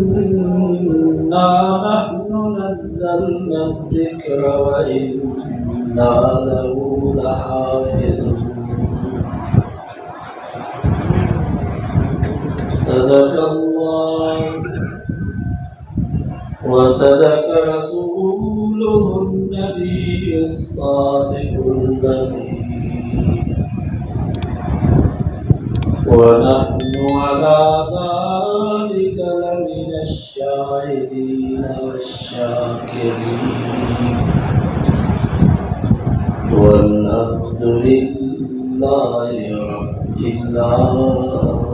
इन्ना नहनु नज़्ज़लना ज़िक्र व इन्ना लहु लहाफ़िज़ून। सदक़ल्लाह व सदक़ रसूलुहुन नबियुस सादिक़ुल अमीन व नहनु अला ज़ालिका लमिनश शाहिदीन वश्शाकिरीन वल्हम्दुलिल्लाहि रब्बिल आलमीन।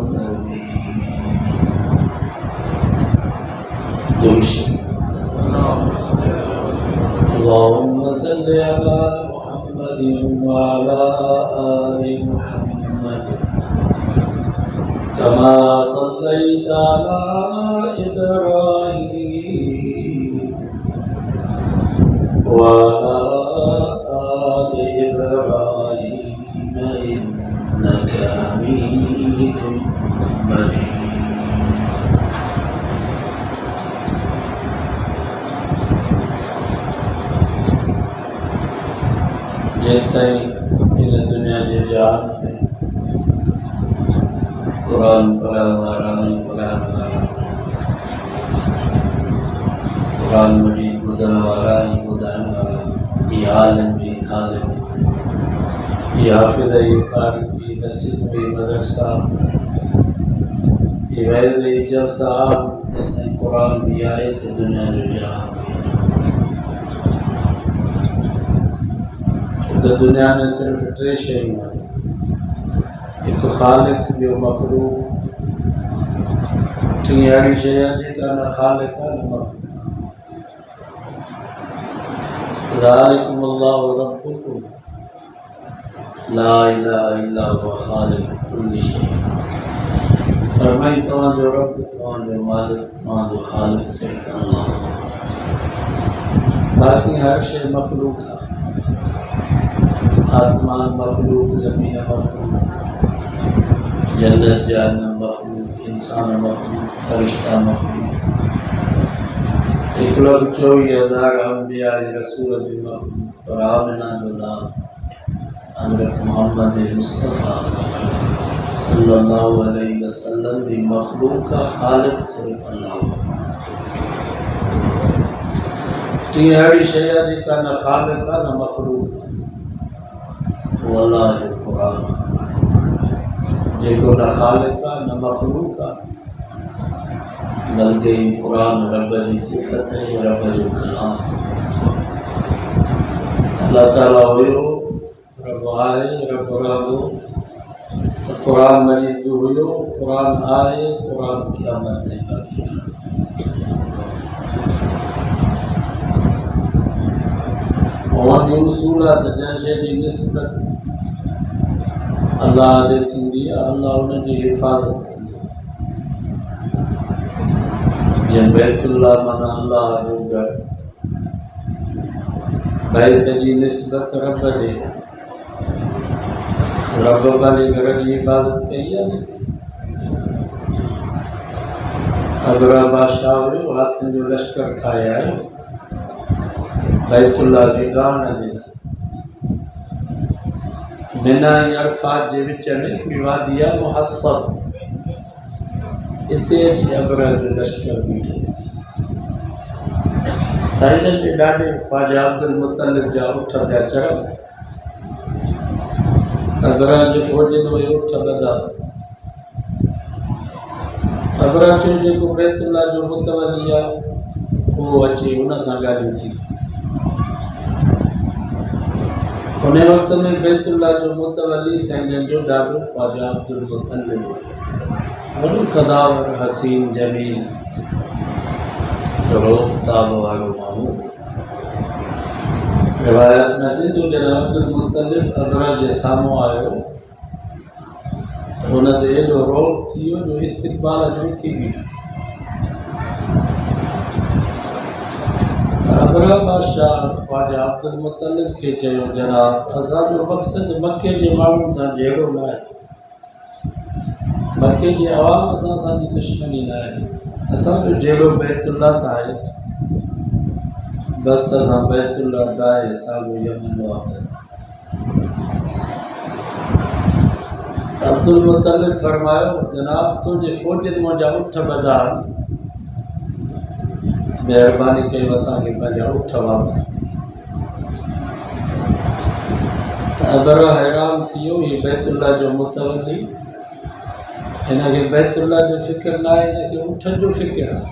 अल्लाहुम्मा सल्लि अला मुहम्मदिन व अला आलि मुहम्मद कमा सल्लैता अला इब्राहीम व अला आलि इब्राहीम इन्नका हमीदुम मजीद। जेसताईं इन दुनिया जे जान में कुरान पढ़ण वारा कुरान मजीद ॿुधण वारा ऐं ॿुधाइण वारा, ये आलिम भी तालिम, ये हाफ़िज़ ये कारी, ये मस्जिद भी मदरसा, ये वैज़ ये जलसा, जेसताईं कुरान भी आए तो दुनिया जो जान। तो दुनिया में सिर्फ टे शयूं आहिनि, हिकु ख़ालिक, ॿियो मख़लूक़, टी अहिड़ी शइ आहे जेका न ख़ालिक आहे न मख़लूक़। ज़ालिकुमुल्लाहु रब्बुकुम ला इलाहा इल्ला हुवा ख़ालिक़ु कुल्लि शै। फरमाई तव्हांजो रब, तव्हांजो मालिक, तव्हांजो ख़ालिक सिर्फ़ु अल्लाह। बाक़ी हर शइ मख़लूक़ आहे। आसमान मखलूक, ज़मीन मखलूक, जन्नत जहन्नम मखलूक, इंसान मखलूक, फरिश्ता मखलूक, 1,24,000 अंबिया रसूल भी मखलूक, पर आमिना जो लाल हज़रत मोहम्मद मुस्तफ़ा सल्लल्लाहु अलैहि वसल्लम भी मखलूक का ख़ालिक सिर्फ़ अल्लाह। टी अहिड़ी शइ आहे जेका न ख़ालिक आहे न मखलूक आहे, वो अल्लाह जो कुरान, जेको न ख़ालिक आहे न मखलूक आहे, बल्कि कुरान रब जी सिफ़त है, रब जो कलाम। अल्लाह ताला हुयो, रब आहे, रब रहंदो, तो कुरान मजीद भी हुयो, कुरान आहे, कुरान क़यामत ताईं बाक़ी आहे। और जो उसूल आहे त जंहिं शइ जी निस्बत अल्लाह ॾे थींदी आहे, अल्लाह उनजी हिफ़ाज़त कंदो आहे। जीअं बैतुल्लाह माना अल्लाह जो घर, बैत जी निस्बत रब ॾे, रब पंहिंजे घर जी हिफ़ाज़त कई आहे न। अबरा बादशाह हुयो, हाथियुनि जो लश्कर ठाहे आयो बैतुल्लाह खे ॾाहण जे लाइ। मिना ऐं अरफात जे विच में हिकिड़ी वादी आहे मुहस्सब, हिते अची अबरा जो लश्कर बीठो। साईं जे ॾाढे ख़्वाजा अब्दुल मुतलिब जा उठ पिया चढ़नि, अबरा जे फ़ौजनि उहे उठ ॿधा। अबरा चयो जेको बैतुल्लाह जो मुतवली आहे उहो अचे, उन सां ॻाल्हियूं थी। उन वक़्त में बैतुल्लाह जो मुतवली साईं जो ॾाढो ख़्वाजा अब्दुल मुतलिब हो, वॾो कदावर, हसीन, जमील, रोब ताब वारो माण्हू। रिवायत में अचे जो जॾहिं अब्दुल मुतलिब अबरा जे साम्हूं आयो त हुन ते एॾो रोब थी वियो जो इस्तक़बाल जो थी बीठो। अबरा बादशाह ख़्वाजा अब्दुल मुतलिब खे चयो, जनाब असांजो मक़सदु मके जे माण्हुनि सां जहिड़ो न आहे, मक्के जी आवाम असां असांजी दुश्मनी न आहे। असां जो जहिड़ो बैतुल्ला सां आहे बस असां बैतुल्ला ठाहे साॻियो यमन वापसि। अब्दुल मुतलिब फरमायो जनाब तुंहिंजे फ़ौजनि मुंहिंजा उठ ॿधा, महिरबानी कयो असांखे पंहिंजा उठ वापसि। अबर हैरान थी वियो, हीउ बैतुल्ला जो मुतवली, हिनखे बैतुल्ला जो फ़िक्र न आहे, हिनखे उठनि जो फ़िक्र आहे।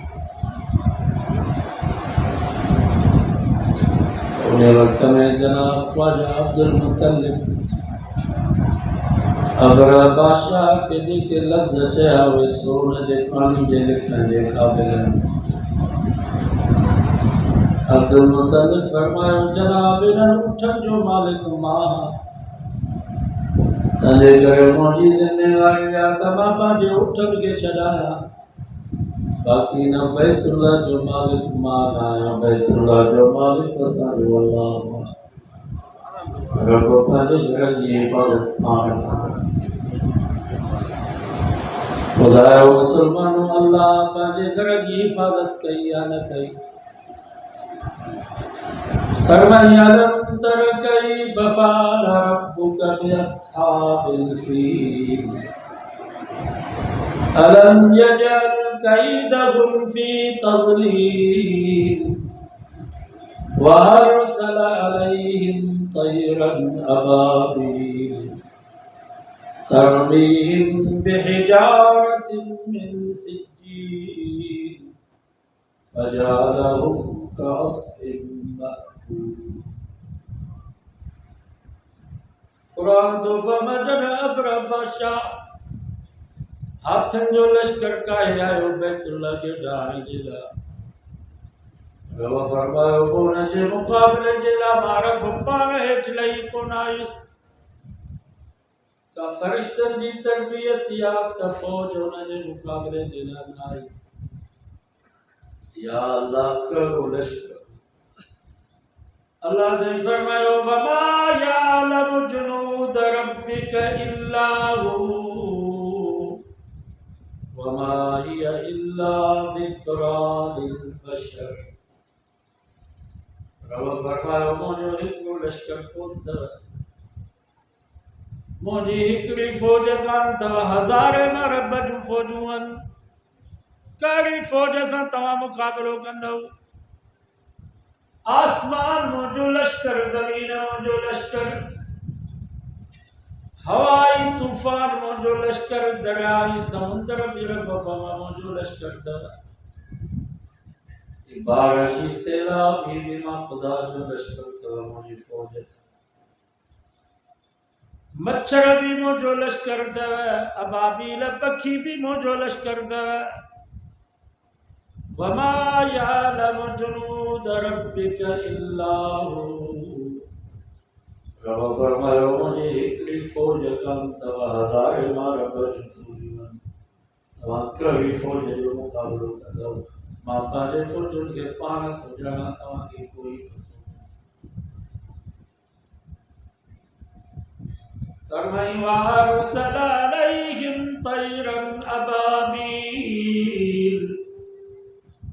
उन वक़्त में जनाब ख्वाजा अब्दुल मुतलिब अबर बादशाह के जेके लफ़्ज़ चया उहे सोन जे पाणी जे लिखण जे क़ाबिल आहिनि। अब्दुल मुतलिब फरमायो जनाब इन्हनि उठनि जो मालिक मां, तंहिंजे करे मुंहिंजी ज़िम्मेवारी आहे त मां पंहिंजे उठनि खे छॾायां, बाक़ी न बैतुल्ला जो मालिक मां न आहियां, बैतुल्ला जो मालिक असांजो अल्लाह आहे। रब पंहिंजे घर जी हिफ़ाज़त पाण कंदो। ॿुधायो मुसलमानों, अल्लाह पंहिंजे घर जी हिफ़ाज़त कई या न कई? फरमाई अलम तर कैफ़ फ़अल रब्बुका बिअस्हाबिल फ़ील अलम यजअल कैदहुम फ़ी तज़लील व अरसल अलैहिम तयरन अबाबील तरमीहिम बिहिजारतिन मिन सिज्जील फजअलहुम कअस्फिन मअकूल। कुरान तो फरमाया अब्र बादशाह हाथन जो लश्कर काहे आयो बैतुल्ला के ढाणी जे लाइ। रब फरमायो उन जे मुक़ाबले जे लाइ मां रब पाण हेठि लही कोन आयुसि, का फ़रिश्तनि जी तरबियत याफ़्ता फ़ौज उन जे मुक़ाबले जे लाइ न आई। या अल्लाह करो लश्कर। अल्लाह से फरमायो वमा यालमु जुनूद रब्बिक इल्ला हू वमा हिया इल्ला ज़िक्रा लिल बशर। रब फरमायो मुंहिंजो हिकिड़ो लश्कर कोन अथव, मुंहिंजी हिकिड़ी फ़ौज कान अथव, हज़ारे मां रब जूं फ़ौजूं आहिनि। कहिड़ी फ़ौज सां तव्हां मुक़ाबिलो कंदव? आसमान मुंहिंजो लश्कर, ज़मीन मुंहिंजो लश्कर, हवाई तूफ़ान मुंहिंजो लश्कर, दरियाई समुंदर बि रब फरमा मुंहिंजो लश्कर अथव। बारिशी सैलाब भी मां ख़ुदा जो लश्कर अथव, मुंहिंजी फ़ौज अथव। मच्छर भी मुंहिंजो लश्कर अथव, अबाबील पखी भी मुंहिंजो लश्कर अथव। वमा यालमु जुनूद रब्बिक इल्ला हू। रब फरमायो मुंहिंजी हिकिड़ी फ़ौज कान अथव, हज़ारे मां रब जूं फ़ौजूं आहिनि। तव्हां कहिड़ी फ़ौज जो मुक़ाबिलो कंदव? मां पंहिंजे फ़ौजुनि खे पाण थो ॼाणा, तव्हांखे कोई पतो न। फरमाई वअरसल अलैहिम तयरन अबाबील।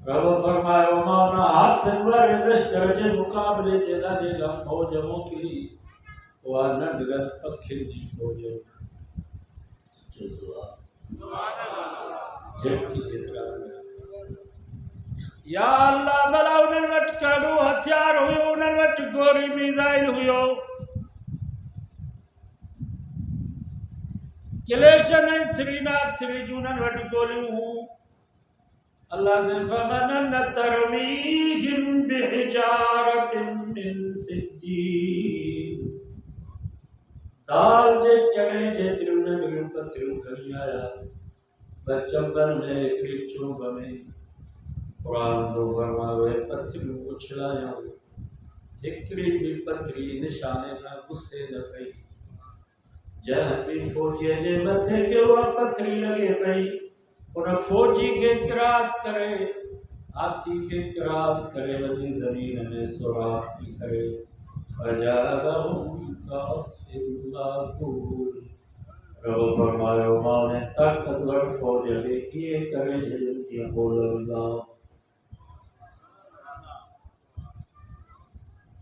रब फरमायो मां उन हाथनि वारे लश्कर जे मुक़ाबले जे लाइ जेका फ़ौज मोकिली उहा नंढड़नि पखियुनि जी फ़ौज हुई। या अल्लाह भला उन्हनि वटि कहिड़ो हथियार हुयो, उन्हनि वटि गोरी मिसाइल हुयो, क्लेशन ऐं थ्री जूं उन्हनि वटि गोलियूं हुयूं। अल्लाह से फमनन तरमीहिम बिहिजारतिन मिन सिज्जील। दाल जे चणे जेतिरियूं नंढियूं पथिरियूं खणी आया, बचंबन में हिकिड़ी चोभ में क़ुरान तो फरमायो पथिरियूं उछलायूं, हिकिड़ी बि पथरी निशाने खां गुस्से न कई। जंहिं बि फ़ौजीअ जे मथे के उहा पथरी लॻे पई, उन फ़ौजी खे क्रॉस करे, हाथी खे क्रॉस करे वञी ज़मीन में सुराख़ थी करे फजअलहुम कअस्फिन मअकूल। रब फरमायो मां ने ताकतवर फौज खे कीअं करे छॾियो कीअं बोलंदा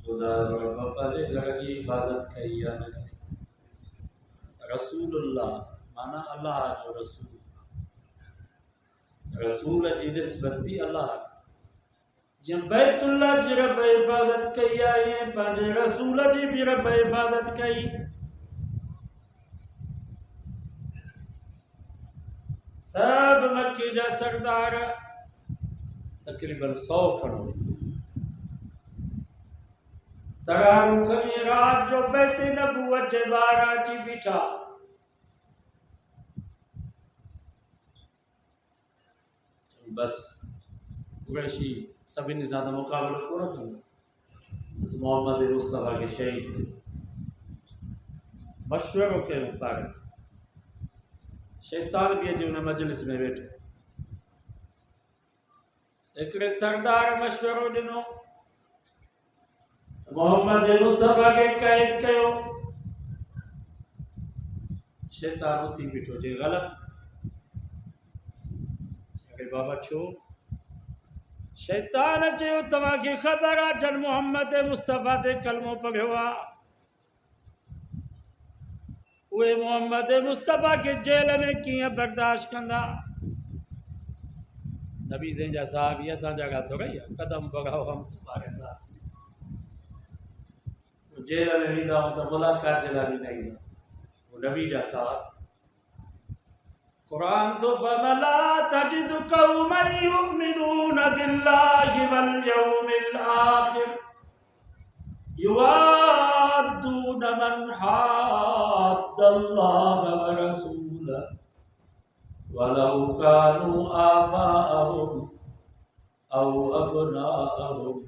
ॿुधायो रब पंहिंजे घर जी हिफ़ाज़त कई या न कई। रसूलुल्लाह माना अल्लाह जो रसूल, रसूल जी निस्बत भी अल्लाह जब बैतुल्लाह जी रब हिफ़ाज़त कई आहे पंहिंजे रसूल जी भी रब हिफ़ाज़त कई। सब मक्के जा सरदार तकरीबन 100 खणो तरारू खणी रात जो बैत नबूवत जे ॿाहिरि अची बीठा। बस कुरैशी सभिनी सां त मुक़ाबिलो कोन कंदो, बस मोहम्मद मुस्तफ़ा खे शहीद कयो। मशवरो कयो पर शैतान भी अची हुन मजलिस में वेठो। हिकिड़े सरदार मशवरो ॾिनो मोहम्मद मुस्तफ़ा के कैद कयो। शैतान उथी बीठो जे ग़लत। अरे बाबा छो? शैतान चयो तव्हांखे ख़बर आहे जन मोहम्मद मुस्तफ़ा ते कलमो पढ़ियो आहे, उहे मोहम्मद मुस्तफ़ा के जेल में कीअं बर्दाश्त कंदा? नबी साईं जा साहबी असां जॻह थोरा ई कदम बढ़ाओ हम तुम्हारे साथ। जेल में वेंदा त मुलाक़ात जे लाइ बि न ईंदा, वो नबी जा साहब। कुरान तो फमला तजिद कौमन युमिनून बिल्लाहि वल यौमिल आखिर युआद्दून मन हाद्दल्लाह व रसूलह वलौ कानू आबाअहुम औ अबनाअहुम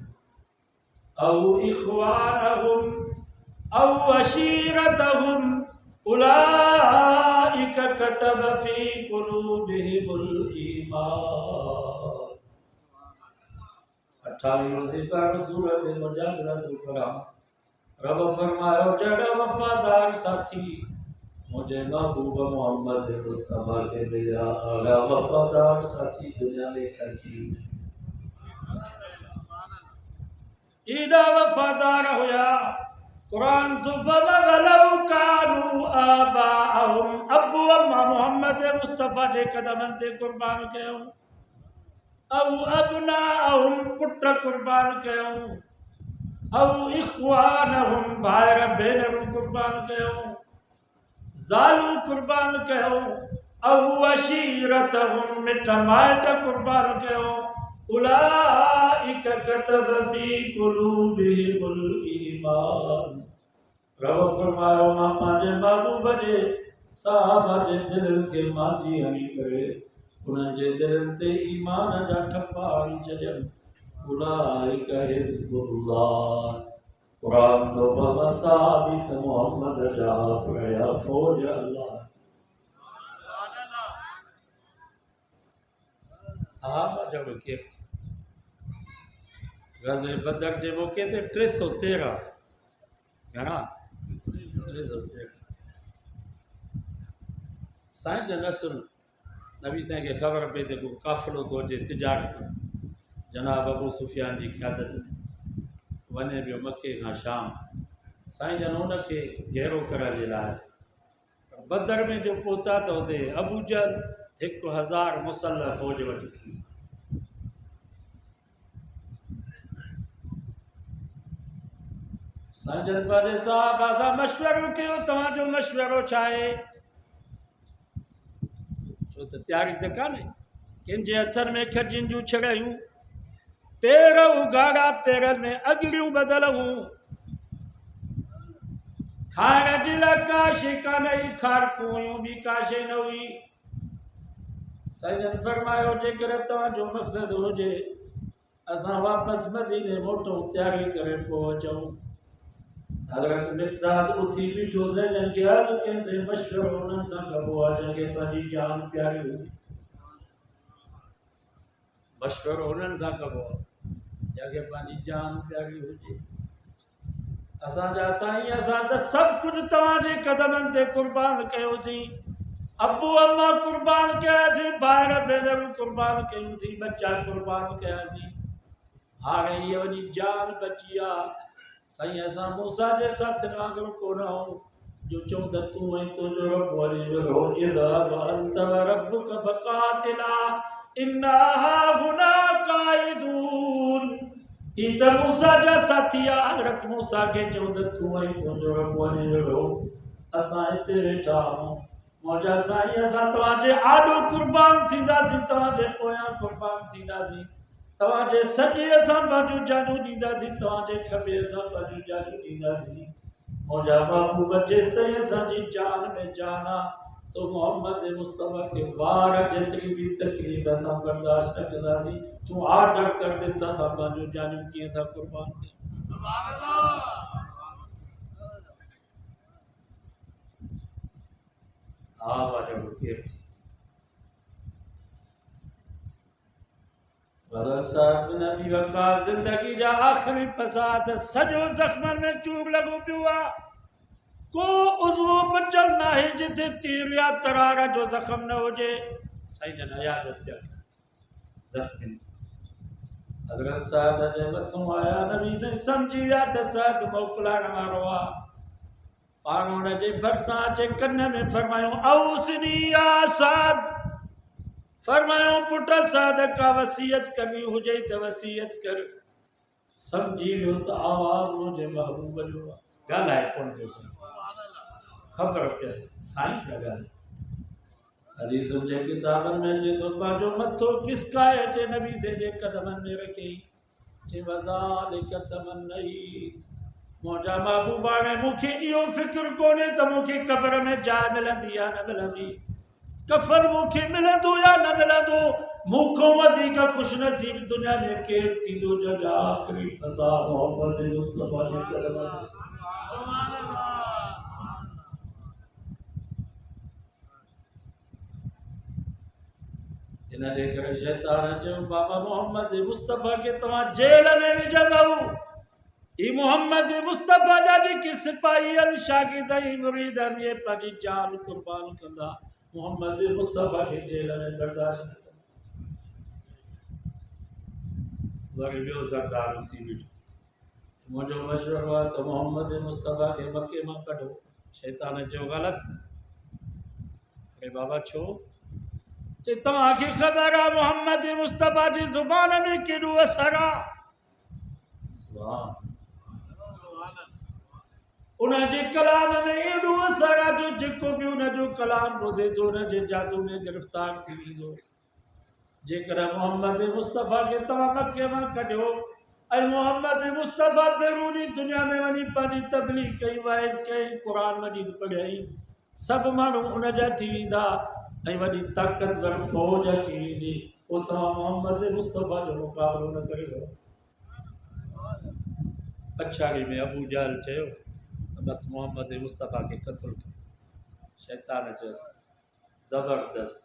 औ इख्वानहुम औ अशीरतहुम उलाइका कतब फी कुलूबिहिमुल ईमान। 28 से पर सूरत मुजादला तो करा रब फरमायो जड़ वफादार साथी मुझे महबूब मोहम्मद मुस्तफ़ा के मिला आला वफादार साथी दुनिया में कहीं ईदा वफादार होया। कुरान तो वलौ कानू आबाअहुम अबू अम्मा मोहम्मद मुस्तफ़ा जे कदमन ते कुर्बान कयो औ अबनाअहुम पुट कुर्बान कयो औ इख्वानहुम भाइर भेनरूं कुर्बान कयो ज़ालू कुर्बान कयो औ अशीरतहुम मिठ माइट कुर्बान कयो उलाइका कतब फी कुलूबिहिमुल ईमान। रब फरमायो मां पंहिंजे महबूब जे साहबा जे दिलनि खे मांजी हणी करे उन्हनि जे दिलनि ते ईमान जा ठप्पा हणी छॾियमि। उलाइका हिज़्बुल्लाह। कुरान तो बसाबी त मोहम्मद जा प्रया फौज अल्लाह। साहबा जहिड़ो केरु थी। ग़ज़वे बदर जे मौक़े ते 313 घणा 313 साईं जो नसुल नबी साईं खे ख़बर पई त को काफ़िलो थो अचे तिजारत जनाब अबू सुफियान जी क़यादत में वञे पियो मके खां शाम। साईं जन उनखे घेरो करण जे लाइ बदर में जो पहुता त हुते अबू जहल 1000 मुसल्लह फौज वठी थी। साईं जन पंहिंजे साहबा सां मशवरो कयो तव्हांजो मशवरो छा आहे? छो त तयारी त कान्हे। कंहिंजे हथनि में खजियुनि जूं छड़ायूं पेर उघाड़ा पेरनि में अॻिरियूं ॿधल हूं खाइण जे लाइ का शइ कान हुई खारकूं हुयूं ॿी का शइ न हुई। साईं जन फरमायो जेकर तव्हांजो मक़सदु हुजे असां वापसि मदीने मोटूं तयारी करे पोइ अचूं। हज़रत मिक़दाद उथी बीठो साईं जन खे अर्ज़ु कयईंसि मशवरो उन्हनि सां कबो आहे जंहिंखे पंहिंजी जान प्यारी हुजे। मशवरो उन्हनि सां कबो आहे जंहिंखे पंहिंजी जान प्यारी हुजे। असांजा साईं असां त सभु कुझु तव्हांजे कदमनि ते कुर्बान कयोसीं। अबू अम्मा कुर्बान कयासीं, भाइर भेनरूं कुर्बान कयूंसीं, बच्चा कुर्बान कयासीं। हाणे इहा वॾी जान बची आहे। साईं असां मूसा जे साथ वांगुरु कोन आहियूं जो चऊं त तूं ऐं तुंहिंजो रब वञी वेठो इज़हब अंत व रब्बुक फक़ातिला इन्ना हाहुना क़ाइदून। ई त मूसा जा साथी आहे। हज़रत मूसा खे चऊं त तूं ऐं तुंहिंजो रब वञी वेठो, असां हिते वेठा आहियूं। मौजा साईं असां तव्हांजे आॾो कुर्बान थींदासीं, तव्हांजे पोयां कुर्बान थींदासीं। तव्हांजे सॼे असां पंहिंजूं जानूं ॾींदासीं, तव्हांजे खॿे असां पंहिंजूं जानूं ॾींदासीं। मौजा महबूब जेसिताईं असांजी जान में जान आहे तो मोहम्मद मुस्तफ़ा के वार जेतिरी बि तकलीफ़ असां बर्दाश्त न कंदासीं। तूं आर्डर कर ॾिस त असां पंहिंजूं जानूं कीअं था कुर्बान कयूं। सुभान अल्लाह। साहबा जो केर थी नबी वक़ास ज़िंदगी जा आख़िरी फसाद सॼो ज़ख़्मनि में चूब लॻो पियो आहे। को उज़्व बचल न आहे जिथे तीर या तरार जो ज़ख़्म न हुजे। साईं जन इयादत ॼण ज़ख़्म हज़रत साद जे मथां आया नबी से सम्झी विया त साद मोकिलाइण वारो आहे। पाण हुन जे भरिसां अचे कन में फरमायूं औसनी या साद, फरमायो पुट साद का वसीयत करनी हुजे त वसीयत कर। समझी वियो त आवाज़ मुंहिंजे महबूब जो आहे। ॻाल्हाए कोन पियो, ख़बर पियसि साईं पिया ॻाल्हाए। हदीसुनि जे किताबनि में अचे थो पंहिंजो मथो खिसकाए अचे नबी से जे कदमनि में रखी चई वज़ालिक तमन्नई। मुंहिंजा महबूब हाणे मूंखे इहो फ़िक्र कोन्हे त मूंखे क़ब्र में जाइ मिलंदी या न मिलंदी, कफ़न मूंखे मिलंदो या न मिलंदो। मूंखां वधीक ख़ुशनसीब दुनिया में केरु थींदो जंहिंजा आख़िरी फसा मोहम्मद मुस्तफ़ा जे कदमनि में। इन जे करे शैतान चयो बाबा मोहम्मद मुस्तफ़ा के तव्हां जेल में विझंदव। ही मोहम्मद मुस्तफ़ा जा जेके सिपाही आहिनि, शागिर्द ऐं मुरीद आहिनि, इहे पंहिंजी जान कुर्बान कंदा, मोहम्मद मुस्तफ़ा के जेल में बर्दाश्त न कंदा। वरी ॿियो ज़रदार थी बीठो। मुंहिंजो मशवरो आहे त मोहम्मद मुस्तफ़ा के मके मां कढो। शैतान चयो ग़लति। अरे बाबा छो? चई तव्हांखे ख़बर आहे मोहम्मद मुस्तफ़ा जी ज़ुबान में केॾो असर आहे। उनजे कलाम में एॾो असर आहे जो जेको बि उनजो कलाम ॿुधे थो उनजे जादू में गिरफ़्तार थी वेंदो। जेकर मोहम्मद मुस्तफ़ा खे तव्हां मके मां कढियो ऐं मोहम्मद मुस्तफ़ा बैरूनी दुनिया में वञी पंहिंजी तबलीग कई, वाइज़ कई, क़ुरान मजीद पढ़ियई, सभु माण्हू उनजा थी वेंदा ऐं वॾी ताक़तवर फ़ौज अची वेंदी। पोइ तव्हां मोहम्मद मुस्तफ़ा जो मुक़ाबिलो न करे सघो। पछाड़ी में अबू जहल चयो त बसि मोहम्मद मुस्तफ़ा खे क़त्ल कयो। शैतान चयोसि ज़बरदस्त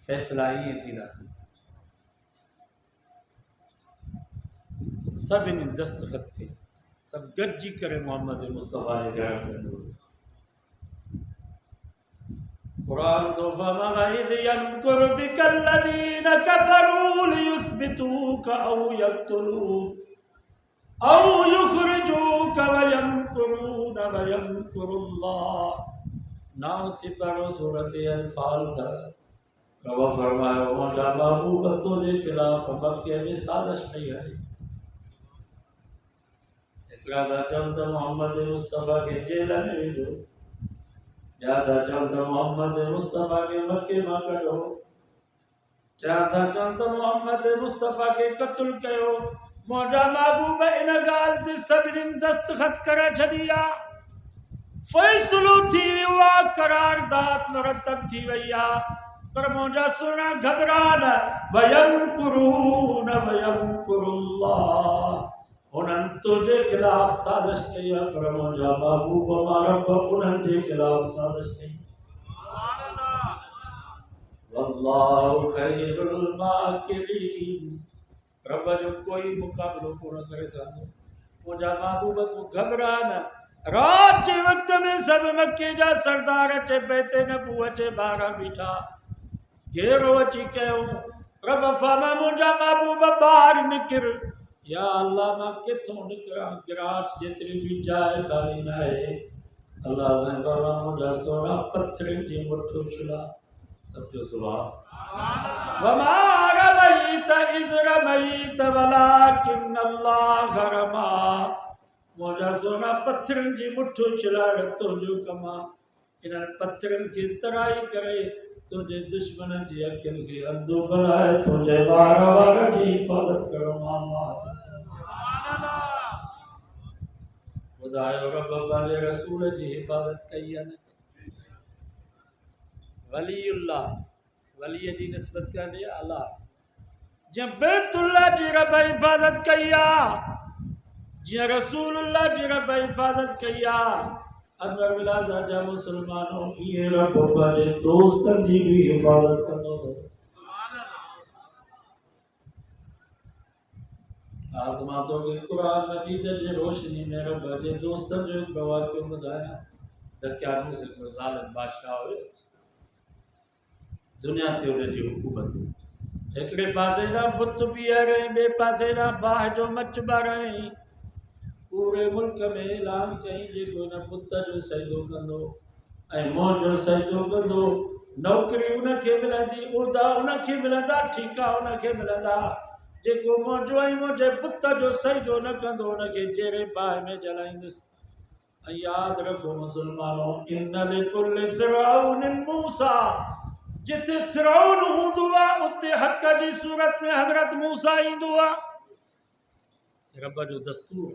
फ़ैसिला ईअं थींदा। सभिनी दस्तख़त कई, सभु गॾिजी करे मोहम्मद मुस्तफ़ा जे घर में कुरान तो फमग़इद यमकुर बिकल्लज़ीन कफ़रू लियुस्बितूक औ यक़्तुलूक औ युख़रिजूक व यमकुरून व यमकुरुल्लाह। 9 सिपरो सूरत अनफ़ाल था। कब फरमायो मुंहिंजा महबूब तुंहिंजे ख़िलाफ़ मके में साज़िश पई हले। हिकिड़ा था चवनि त मोहम्मद मुस्तफ़ा खे जेल में विझो, ॿिया था चवनि त मोहम्मद मुस्तफ़ा खे मके मां कढो, टिया था चवनि त मोहम्मद मुस्तफ़ा खे क़त्ल कयो। मुंहिंजा महबूब इन ॻाल्हि ते सभिनीनि दस्तख़त करे छॾी आहे। फ़ैसिलो थी वियो आहे, करारदाद मुरतब थी वई आहे। पर मुंहिंजा सुहिणा घबरा न, वयमकुरून वयमकुरुल्लाह। उन्हनि तुंहिंजे ख़िलाफ़ साज़िश कई आहे, पर मुंहिंजा महबूब रब उन्हनि जे ख़िलाफ़ साज़िश कई। वल्लाहु ख़ैरुल माकिरीन। रब जो कोई मुक़ाबिलो कोन करे सघंदो। मुझा महबूब तू घबरा न। रात जे वक्त में सब मक्के जा सरदार अचे बेते नबू अचे ॿारहं बीठा घेरो अची कयूं रब फरमा मुझा महबूब ॿाहिरि निकिर। या अल्लाह मां किथों निकिरां गिराट जेतिरी भी जाइ खाली न आहे। अल्लाह से फरमा मुझा सोना पत्थरनि जी मुठो छुला सब जो सुभान वमा रमईत इज़ रमईत वलाकिन अल्लाह रमा। मुझा सोना पत्थरनि जी मुठो छिलाड़ तुंहिंजो कमा। इन्हनि पत्थरनि खे तराई करे तुंहिंजे दुश्मननि जी अखियुनि खे अंधो बनाए तुंहिंजे वार वार जी हिफ़ाज़त करो ॿुधायो रब पंहिंजे रसूल जी हिफ़ाज़त कई आहे न। वलीउल्लाह वलीअ जी निस्बत कान्हे अल्लाह जीअं बैतुल्लाह जी रब हिफ़ाज़त कई आहे जिया रसूलुल्लाह जी रब हिफ़ाज़त कई आहे। अनवर विलाज़ा जा मुसलमानों ये रब पंहिंजे दोस्तनि जी भी हिफ़ाज़त कंदो अथव। आत्मा तो के कुरान मजीद जे रोशनी में रब जे दोस्तनि जो हिकिड़ो वाक़ियो ॿुधायां। दकियानूस हिकिड़ो ज़ालिम बादशाह हुयो। दुनिया ते हुनजी हुकूमत हुई। हिकिड़े पासे ॾांहुं बुत बीहारे ॿिए पासे ॾांहुं बाहि जो मच ॿाराई। पूरे मुल्क में ऐलान कई जेको हिन बुत जो सजदो कंदो ऐं मोह जो सजदो कंदो नौकरी उनखे मिलंदी उहिदा उनखे मिलंदा ठीका उनखे मिलंदा। जेको मुंहिंजो ऐं मुंहिंजे बुत जो सजदो न कंदो उनखे जहिड़े बाहि में जलाईंदुसि। ऐं यादि रखो मुसलमानों इन्न लिकुल्लि फ़िरऔन मूसा। जिथे फ़िरऔन हूंदो आहे उते हक़ जी सूरत में हज़रत मूसा ईंदो आहे। रब जो दस्तूर।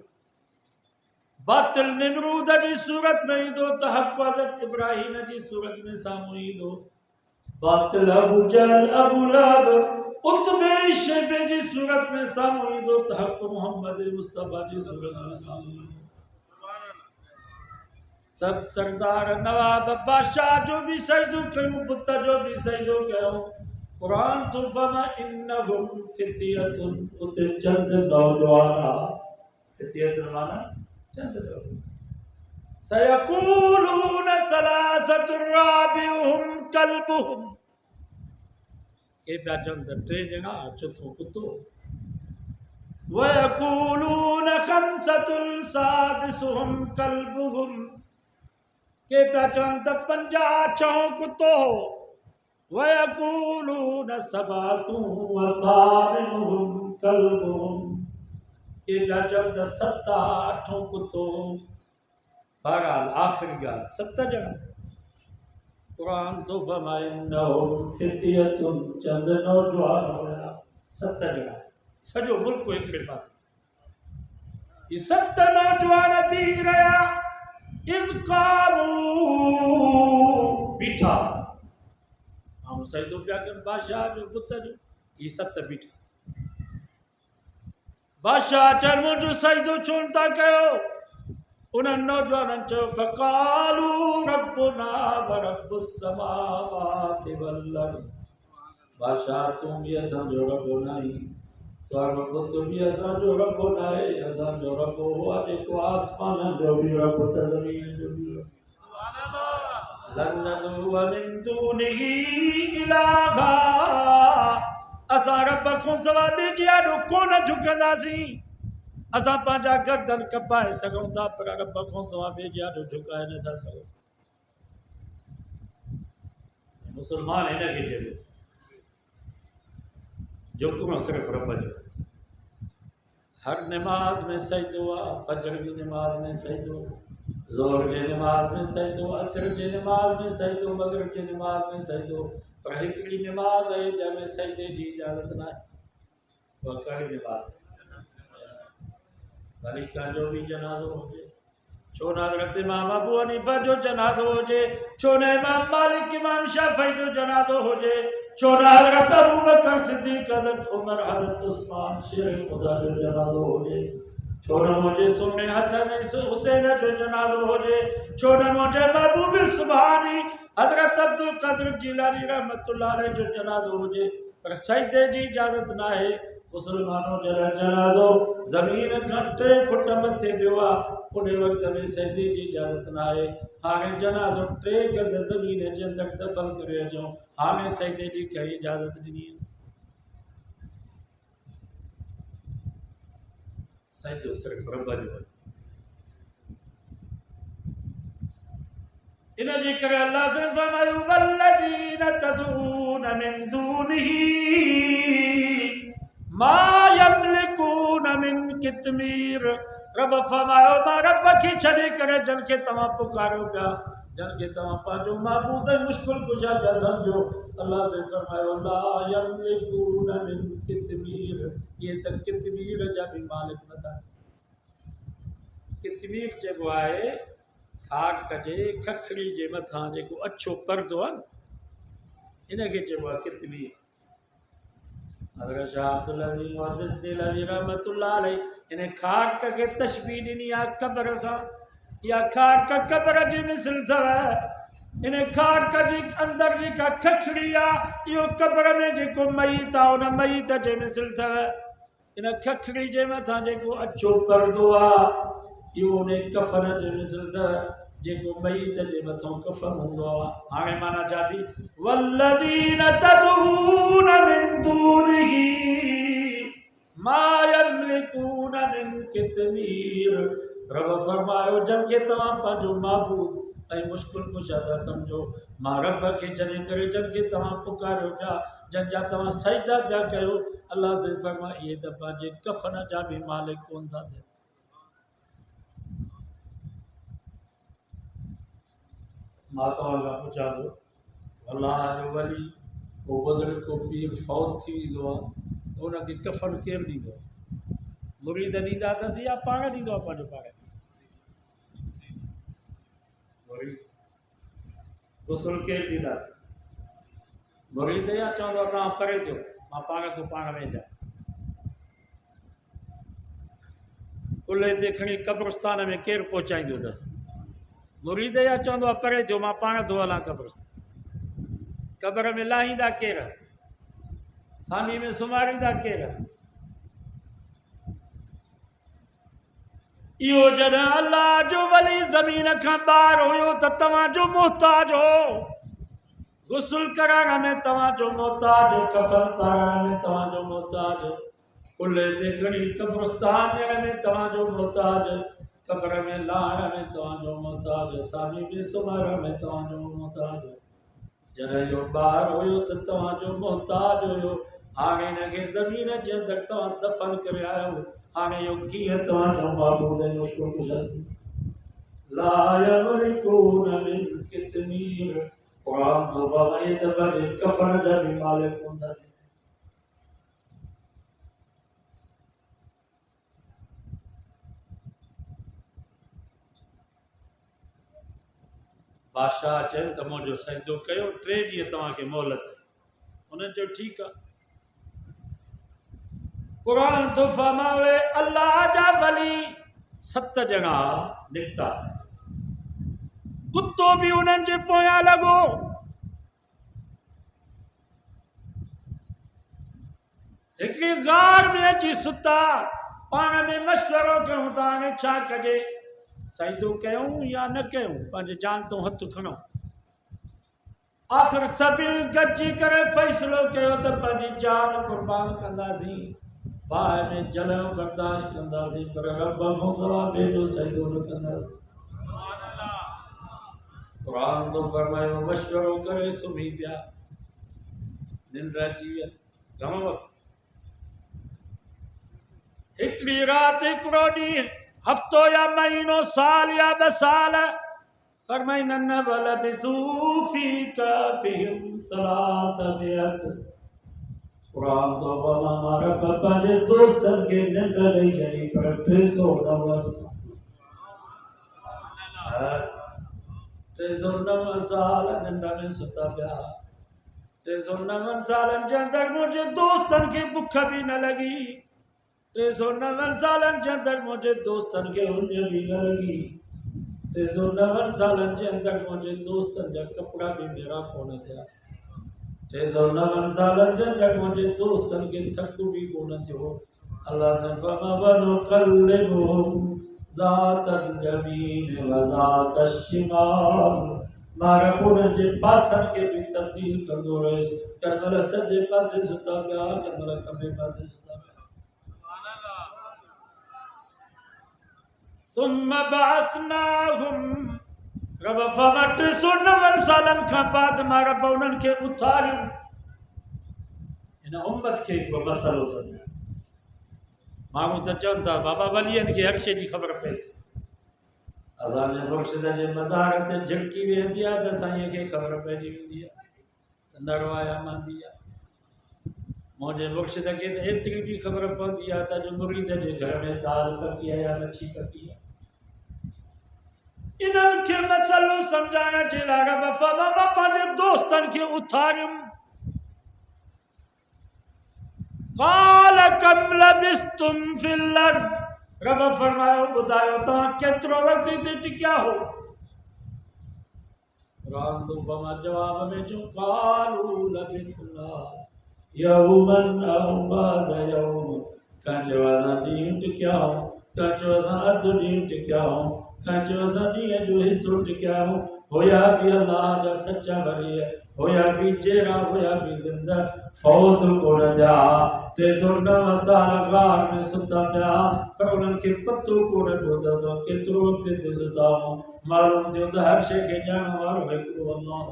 बातिल निमरूद जी सूरत में ईंदो त हक़ हज़रत इब्राहीम जी सूरत में साम्हूं ईंदो। बातिल अबू जहल अबू लहब उतबे शैबे जी सूरत में साम्हूं ईंदो त हक़ मोहम्मद मुस्तफ़ा जी सूरत में साम्हूं ईंदो। सब सरदार नवाब बादशाह जो भी सजदो कयूं बुत जो भी सजदो कयूं। कुरान तो फरमा इन्नहुम फित्यतुन उते चंद नौजवान फित्यतुन माना चंद नौजवान। सयकूलून सलासतुर राबिउहुम कल्बुहुम। के पिया चवनि त टे ॼणा चौथो कुतो। वयकूलून खमसतुन सादिसुहुम कल्बुहुम। के पिया चवनि त पंजा छहों कुतो। वयकूलून सबातुन वसामिनुहुम कल्बुहुम। के पिया चवनि त सत अठों कुतो। बहरहाल आख़िरी ॻाल्हि सत ॼणा। कुरान तो फरमाए इन्नहुम फित्यतुन चंद नौजवान हुया सत ॼणा। सॼो मुल्क हिकिड़े पासे। ये सत नौजवान बीह रहिया इज़ क़ामू बीठा। ऐं सजदो पिया कनि बादशाह जो बुत जो। ये सत बीठा। बादशाह चवनि मुंहिंजो सजदो छो था कयो। उन्हनि नौजवाननि चयो फ़क़ालू रब्बुना व रब्बुस समावाति वल अर्ज़। बादशाह तूं भी असांजो रब न आहीं तुंहिंजो पुट भी असांजो रब न आहे। असांजो रब उहो आहे जेको आसमान जो बि रब त ज़मीन जो बि रब। लन नदउअ मिन दूनिही इलाहा। असां रब खां सवाइ ॿिए जे आॾो कोन झुकंदासीं। असां पंहिंजा गर्दन कपाए सघूं था पर रब खां सवाइ ॿिए जे आॾो झुकाए नथा सघूं। मुसलमान हिनखे चइबो झुकणो सिर्फ़ु रब जो। हर नमाज में सजदो आहे। फजर जी नमाज में सजदो ज़ोहर जी नमाज में सजदो असर जी नमाज में सजदो मगरिब जी नमाज में सजदो। पर हिकिड़ी नमाज आहे जंहिंमें सजदे जी इजाज़त न आहे। उहा कहिड़ी नमाज़ भली कंहिंजो बि जनाज़ो हुजे। छो न हज़रत इमाम अबू हनीफा जो जनाज़ो हुजे। छो न इमाम मालिक इमाम शाफ़ी जो जनाज़ो हुजे। छो न हज़रत अबू बकर सिद्दीक़ हज़रत उमर हज़रत उस्मान शेर खुदा जो जनाज़ो हुजे। छो न मुंहिंजे सोने हसन हुसैन जो जनाज़ो हुजे। छो न मुंहिंजे महबूब सुभानी हज़रत अब्दुल क़ादिर जीलानी रहमतुल्लाह अलैह जो जनाज़ो हुजे। पर सजदे जी इजाज़त न आहे। मुसलमानों जरा जनाज़ो ज़मीन खां 3 फुट मथे पियो आहे उन वक़्त में सजदे जी इजाज़त न आहे। हाणे जनाज़ो 3 गज़ ज़मीन जे अंदरि दफ़न करे अचूं, हाणे सजदे जी कंहिं इजाज़त ॾिनी? सजदो सिर्फ़ रब जो आहे। इन जे करे अल्लाह से फरमायो वल्लज़ीन तदऊन मिन दूनिही मा यमलिकून मिन कितमीर। रब फरमायो मां रब खे छॾे करे जन खे तव्हां पुकारो पिया, जन खे तव्हां पंहिंजो माबूद मुश्किल कुशा पिया सम्झो, अल्लाह से फरमायो ला यमलिकून मिन कितमीर, ये त कितमीर जा भी मालिक न था। कितमीर चइबो आहे खाक जे खखड़ी जे मथां जेको अछो पर्दो आहे न, इनखे चइबो आहे कितमीर। हज़रत शाह अब्दुल अज़ीज़ मुहद्दिस देलवी रहमतुल्लाह अलैह इन खाक के तशबीह ॾिनी आहे क़ब्र सां। या खाक क़ब्र जी मिसल अथव। इन खाक जे अंदरि जेका खखड़ी आहे इहो क़ब्र में जेको मयत आहे उन मयत जे मिसल अथव। इन खखड़ी जे मथां जेको अछो पर्दो आहे इहो उन कफ़न जे मिसल अथव जेको मयत जे मथां कफ़न हूंदो आहे। हाणे माना छा थी वल्लज़ीन तदऊन मिन दूनिही मा यमलिकून मिन कितमीर। रब फरमायो जन खे तव्हां पंहिंजो माबूद ऐं मुश्किल कुशा था सम्झो, मां रब खे छॾे करे जन खे तव्हां पुकारियो पिया, जन जा तव्हां सजदा पिया कयो, अल्लाह से फरमायो इहे त पंहिंजे कफ़न जा बि मालिक कोन था थियनि। मां तव्हां खां पुछां थो अल्लाह जो वली को बुज़ुर्ग को पीर फौत थी वेंदो आहे त उनखे कफ़न केरु ॾींदो? मुरीद ॾींदा अथसि या पाण ॾींदो आहे पंहिंजो पाण? मुरीद गुस्ल केरु ॾींदा अथसि? मुरीद या चवंदो आहे तव्हां परे थियो मां पाण तो पाण वेंदा। कुल्हे ते खणी क़ब्रस्तान में केरु पहुचाईंदो अथसि? मुरीद या चवंदो आहे परे थियो मां पाण थो हलां क़ब्रस्तान। क़ब्र में लाहींदा केरु? सामी में सुम्हारींदा केरु? इहो जॾहिं अल्लाह जो वली ज़मीन खां ॿाहिरि हुयो त तव्हांजो मोहताज हो, गुस्ल कराइण में तव्हांजो मोहताज, कफ़न पाइण में तव्हांजो मोहताज, कुल्हे ते खणी क़ब्रस्तान ॾियण में तव्हांजो मोहताज, क़ब्र में लाहण में तव्हांजो मोहताज, सामी में सुम्हारण में तव्हांजो मोहताज। जॾहिं इहो ॿाहिरि हुयो त तव्हांजो मोहताज हुयो, हाणे हिनखे ज़मीन जे अंदरि तव्हां दफ़न करे आहियो, हाणे इहो कीअं तव्हांजो माबूद मुश्किल कुशा थी? ला यमलिकून मिन कितमीर। क़ुरान तो फरमाए त पंहिंजे कफ़न जा बि मालिक कोन था थी। बादशाह चयनि त मुंहिंजो सजदो कयो, 3 ॾींहं तव्हांखे मोहलत आहे। उन्हनि चयो ठीकु आहे। क़ुरान तो फरमाए अल्लाह जा वली 7 ॼणा निकिता, कुतो बि उन्हनि जे पोयां लॻो। हिकिड़ी गार में अची सुता, पाण में मशवरो कयूं त हाणे छा कजे, सजदो कयूं या न कयूं, पंहिंजे जान तो हथ खणूं। आख़िर सभिनी गॾिजी करे फ़ैसिलो कयो त पंहिंजी जान क़ुर्बान कंदासीं, बाहि में जलण बर्दाश्त कंदासीं, पर रब खां सवाइ ॿिए जो सजदो न कंदासीं। क़ुरान तो फरमायो मशवरो करे सुम्ही पिया, निंड अची विया। घणो वक़्तु? हिकिड़ी राति, हिकिड़ो ॾींहुं, हफ़्तो या महीनो, साल या 2 साल। फरमाइनन वलबिसू फी कफ़िहिम सलासमियत। क़ुरान तो फरमाए रब पंहिंजे दोस्तनि खे निंड ॾेई छॾी, पर 309 साल निंड में सुता पिया। 309 सालनि जे अंदरि मुंहिंजे दोस्तनि खे बुख बि न लॻी। 309 सालनि जे अंदरि मुंहिंजे दोस्तनि खे उञ बि न लॻी। 309 सालनि जे अंदरि मुंहिंजे दोस्तनि जा कपिड़ा बि मेरा कोन थिया। 309 सालन जे तक मुंहिंजे दोस्तनि खे थक बि कोन थियो। अल्लाह से फमवनु कल्लिबुहुम ज़ातल यमीन व ज़ातल शिमाल। मां रब उन्हनि जे पासनि खे बि तब्दील कंदो रहियुसि। कंहिं महिल सॼे पासे सुता पिया, कंहिं महिल खॿे पासे सुता पिया। सुम्मा बअसनाहुम, रब फमट 309 सालन खां बाद मां रब उन्हनि खे उथारियो। हिन उम्मत खे को मसलो सम्झो। माण्हू त चवनि था बाबा वलियनि खे हर शइ जी ख़बर पए थी। असांजे मुर्शिद जे मज़ार ते झिड़की वेंदी आहे त साईं खे ख़बर पइजी वेंदी आहे त नरो आया मांदी आहे। मुंहिंजे मुर्शिद खे त एतिरी बि ख़बर पवंदी आहे त अॼु मुरीद जे घर में दाल पकी आहे या मच्छी पकी आहे। इन्हनि खे मसलो सम्झाइण जे लाइ रब फरमा पंहिंजे दोस्तनि खे उथारियुमि। क़ाल कम लबिस्तुम फिल अर्ज़, रब फरमायो ॿुधायो तव्हां केतिरो वक़्तु हिते टिकिया हो। रांदो फमा जवाब में चयो क़ालू लबिस्ना यौमन औ बाज़ यौम। कंहिं चयो असां ॾींहुं टिकिया आहियूं, कंहिं चयो असां अधु ॾींहुं टिकिया आहियूं, कंहिं चयो असां ॾींहं जो हिसो टिकिया आहियूं। होया भी अल्लाह जा सच्चा वली, होया भी जहिड़ा हुया भी ज़िंदा, फौत कोन थिया। 309 साल गार में सुता पिया, पर उन्हनि खे पतो कोन पियो त असां केतिरो वक़्तु हिते सुता आहियूं। मालूम थियो त हर शइ खे ॼाणण वारो हिकिड़ो अल्लाह।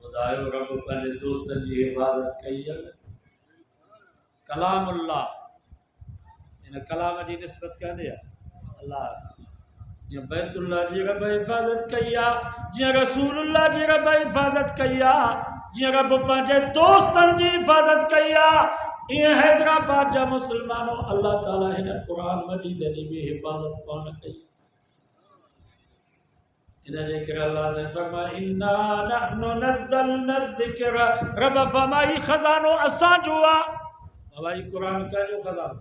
ॿुधायो रब पंहिंजे दोस्तनि जी हिफ़ाज़त कई आहे। कलामुल्लाह, इन कलाम जी निस्बत कान्हे अल्लाह। जीअं बैतुल्लाह जी रब हिफ़ाज़त कई आहे, जीअं रसूलुल्लाह जी रब हिफ़ाज़त कई आहे, जीअं रब पंहिंजे दोस्तनि जी हिफ़ाज़त कई आहे, ईअं हैदराबाद जा मुस्लमानों अल्लाह ताला हिन क़ुरान मजीद जी बि हिफ़ाज़त पाण कई। इन जे करे अल्लाह से फरमाए इन्ना नहनु नज़्ज़लना ज़िक्र, रब फरमाई खज़ानो असां जो आहे। बाबा ही क़ुरान का जो खज़ानो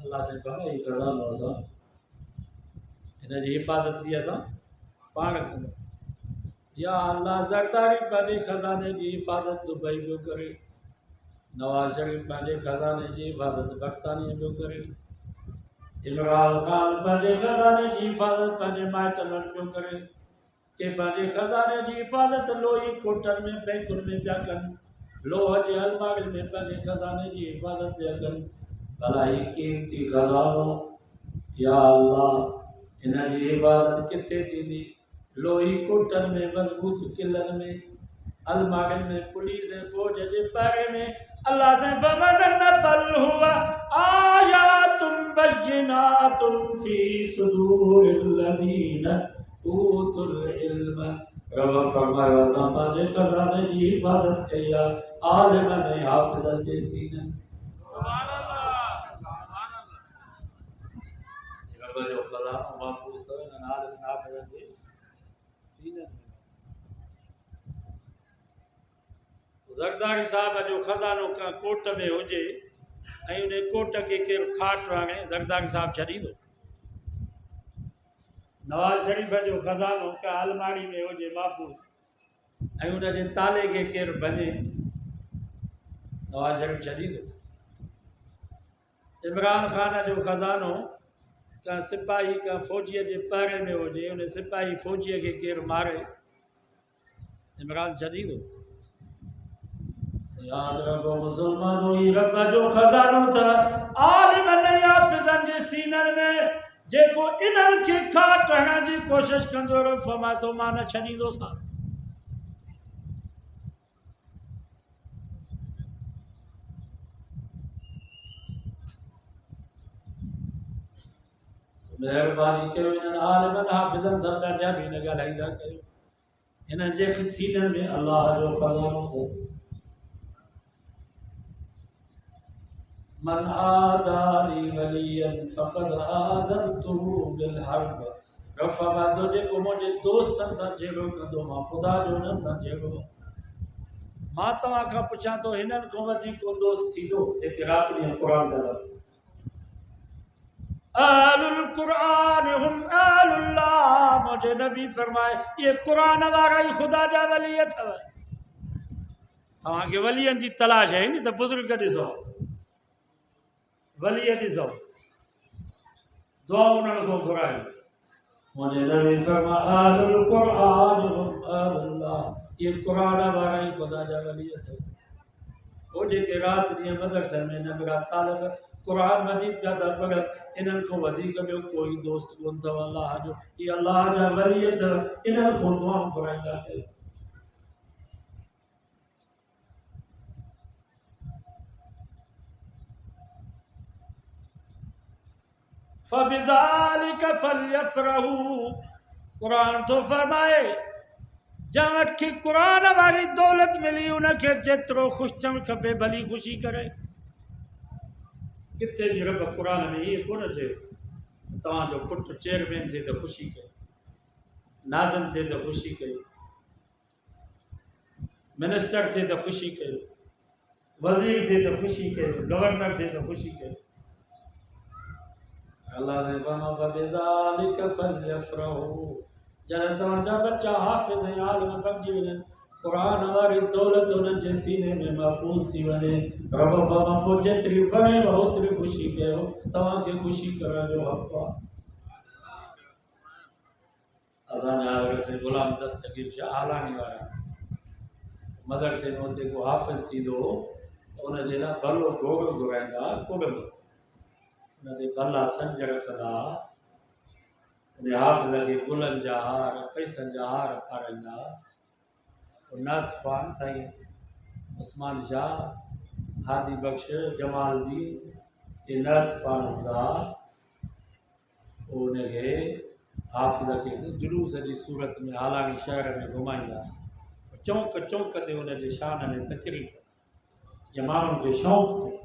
अल्लाह से फरमाई खज़ानो असां, इन जी हिफ़ाज़त भी असां पाण कंदासीं। या अल्लाह ज़रदारी पंहिंजे खज़ाने जी हिफ़ाज़त दुबई पियो करे, नवाज़ शरीफ़ पंहिंजे खज़ाने जी हिफ़ाज़त बर्तानिया पियो करे, इमरान ख़ान पंहिंजे खज़ाने जी हिफ़ाज़त पंहिंजे माइटनि वटि पियो करे, के पंहिंजे खज़ाने जी हिफ़ाज़त लोही कोटनि में बैंकुनि में पिया कनि, लोह जे अलमारियुनि में पंहिंजे खज़ाने जी हिफ़ाज़त पिया कनि। भला ही कीमती खज़ानो या अल्लाह इन जी हिफ़ाज़त किथे थींदी? लोही कोटनि में, मज़बूत किलनि में, अलमारियुनि में, पुलिस ऐं फ़ौज जे पारे में। अल्लाह से फरमाया बल हुआ आयातुम बय्यिनातुन फी सुदूरिल लज़ीना ऊतुल इल्म। रब फरमायो असां पंहिंजे खज़ाने जी हिफ़ाज़त कई आहे आलिमन ऐं हाफ़िज़नि जे सीननि। रब जो खज़ानो महफ़ूज़ अथव हिननि आलिमन हाफ़िज़नि जे सीननि में। ज़रदारी साहब जो खज़ानो का कोट में हुजे ऐं उन कोट खे केरु खाट आणे, ज़रदारी साहब छॾींदो? नवाज़ शरीफ़ जो खज़ानो का अलमारी में हुजे महफ़ूज़ ऐं उन जे ताले खे केरु भञे, नवाज़ शरीफ़ छॾींदो? इमरान ख़ान जो खज़ानो का सिपाही का फ़ौजीअ जे पारे में हुजे, उन सिपाही फ़ौजीअ खे केरु मारे, इमरान छॾींदो? याद रखो मुसलमानों, ही रब जो खज़ानो था आलिमन ऐं हाफ़िज़नि जे सीननि में। जेको इन्हनि खे खाट हणण जी कोशिश कंदो रब फरमाए थो मां न छॾींदोसां। महिरबानी कयो इन्हनि आलिमन हाफ़िज़नि सां ॾाढा बि न ॻाल्हाईंदा कयो। हिननि जे सीननि में अल्लाह जो खज़ानो हो। मन आदाली वलियन फ़क़द आज़नतुहु बिल हर्ब। रब फरमाए थो जेको मुंहिंजे दोस्तनि सां जहिड़ो कंदो मां ख़ुदा जो हुननि सां जहिड़ो। मां तव्हां खां पुछां थो हिननि खां वधीक को दोस्त थींदो जेके राति ॾींहुं क़ुरान था पढ़नि? आलुल क़ुरान हुम आलुल्लाह, मुंहिंजे मुझे नबी फरमाए ये कुरान वारा ही खुदा जा वली अथव। तव्हांखे वलियनि जी तलाश है नी, तो बुज़ुर्ग ॾिसो, वली ॾिसो, दुआ उन्हनि खां घुरायो। मुझे नबी फरमाया आलुल कुरान हुम आलुल्लाह, ये कुरान वारा ही खुदा जा वली अथव। वो जेके रात ॾींहं मदरसनि में नगरा तालिब कुरान मजीद पिया था पढ़नि, इन्हनि खां वधीक ॿियो कोई दोस्त कोन अथव अलाह जो। ये अलाह जा वली अथव, इन्हनि खां दुआऊं घुराईंदा कयो। फबिज़ालिक फलयफ़रहू, कुरान तो फरमाए जंहिं खे कुरान वारी दौलत मिली उनखे जेतिरो ख़ुशि थियणु खपे भली ख़ुशी करे। किथे बि रब कुरान में इहे कोन चयो तव्हांजो पुटु चेयरमैन थिए त ख़ुशी कयो, नाज़िम थिए त ख़ुशी कयो, मिनिस्टर थिए त ख़ुशी कयो, वज़ीर थिए त ख़ुशी कयो, गवर्नर थिए त ख़ुशी कयो। अल्लाह से फरमा फबिज़ालिक फलयफ़रहू, जॾहिं तव्हांजा बच्चा हाफ़िज़ ऐं आलिम बणिजी वञनि, कुरान वारी दौलत उन्हनि जे सीने में महफ़ूज़ थी वञे, रब फरमा पोइ जेतिरी वणेव ओतिरी ख़ुशी कयो। तव्हांखे ख़ुशी करण जो हक़ आहे। असांजा हज़रत ग़ुलाम दस्तगीर शाह आलानी वारा मदरसे में हुते को हाफ़िज़ थींदो हो त उनजे लाइ भलो घोड़ो घुराईंदा कुड़ में, उनते भला संज रखंदा, उन हाफ़िज़ खे गुलनि जा हार पैसनि जा हार पाराईंदा। नाथ ख़्वान साईं उस्मान शाह हादी बख्श जमालदीन ये नाथ ख़्वान हूंदा, उनखे हाफ़िज़ खे जुलूस जी सूरत में आलानी शहर में घुमाईंदा, चौंक चौंक ते उनजे शान में तकरीर जे माण्हुनि खे शौक़ु थिए।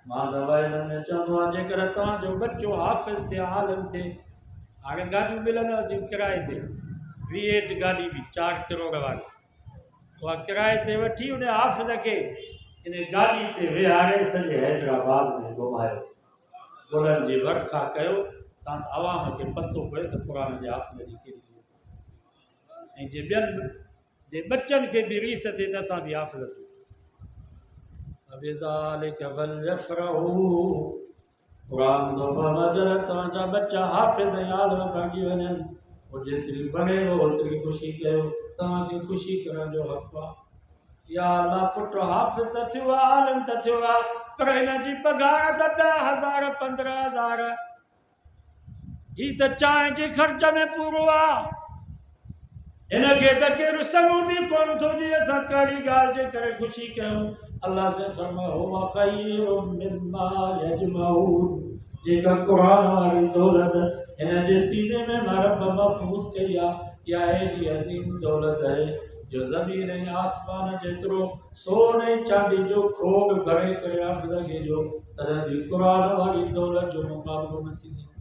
मां दवाइनि में चवंदो आहियां जेकर तव्हांजो बच्चो हाफ़िज़ थिए आलिम थिए, हाणे गाॾियूं मिलनि थियूं किराए ते, V8 गाॾी बि 4 करोड़ वारी, उहा किराए ते वठी उन हाफ़िज़ खे इन गाॾी ते वेहारे सॼे हैदराबाद में घुमायो, गुलनि जी वर्खा कयो, तां आवाम खे पतो पए त क़ुरान जे हाफ़िज़ जी कहिड़ी ऐं जे ॿियनि जे बच्चनि खे बि रीस थिए त असां बि हाफ़िज़ थियूं। बिज़ालिक फलयफ़रहू, कुरान तो फरमा जॾहिं तव्हांजा बच्चा हाफ़िज़ ऐं आलिम बणिजी वञनि, पोइ जेतिरी वणेव ओतिरी ख़ुशी कयो। तव्हांखे ख़ुशी करण जो हक़ आहे। या अल्लाह पुटु हाफ़िज़ त थियो आहे, आलिम त थियो आहे, पर हिन जी पघार त 10,000 15,000, ही त चांहि जे ख़र्च में पूरो आहे। इनखे त केरु सॻो बि कोन थो ॾिए असां कहिड़ी ॻाल्हि जे करे ख़ुशी कयूं। अल्लाह से फरमायो हुवा ख़ैरुम मिम्मा यजमऊन, जेका कुरान वारी दौलत हिन जे सीने में रब महफ़ूज़ कई आहे, या अहिड़ी अज़ीम दौलत है जो ज़मीन ऐं आसमान जेतिरो सोन ऐं चांदी जो खोड़ भरे करे हाफ़िज़ खे ॾियो, तॾहिं बि कुरान वारी दौलत जो मुक़ाबिलो न थी सघे।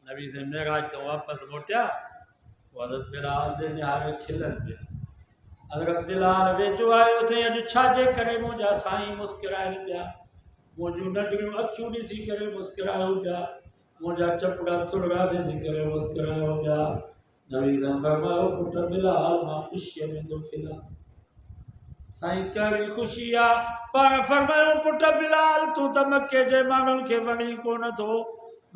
नबी से मेराज तो वापसि मोटिया, हज़रत बिलाल जे निहारे खिलनि पिया। हज़रत बिलाल वेझो आयो, साईं अॼु छाजे करे मुंहिंजा साईं मुस्किराइनि पिया, मुंहिंजूं नंढड़ियूं अखियूं ॾिसी करे मुस्किरायो पिया, मुंहिंजा चपड़ा थुड़रा ॾिसी करे मुस्किरायो पिया। नबी से फरमायो पुट बिलाल मां ख़ुशीअ में थो खिलां। साईं कहिड़ी ख़ुशी आहे? पर फरमायो पुट बिलाल तूं त मके जे माण्हुनि खे वणी कोन थो,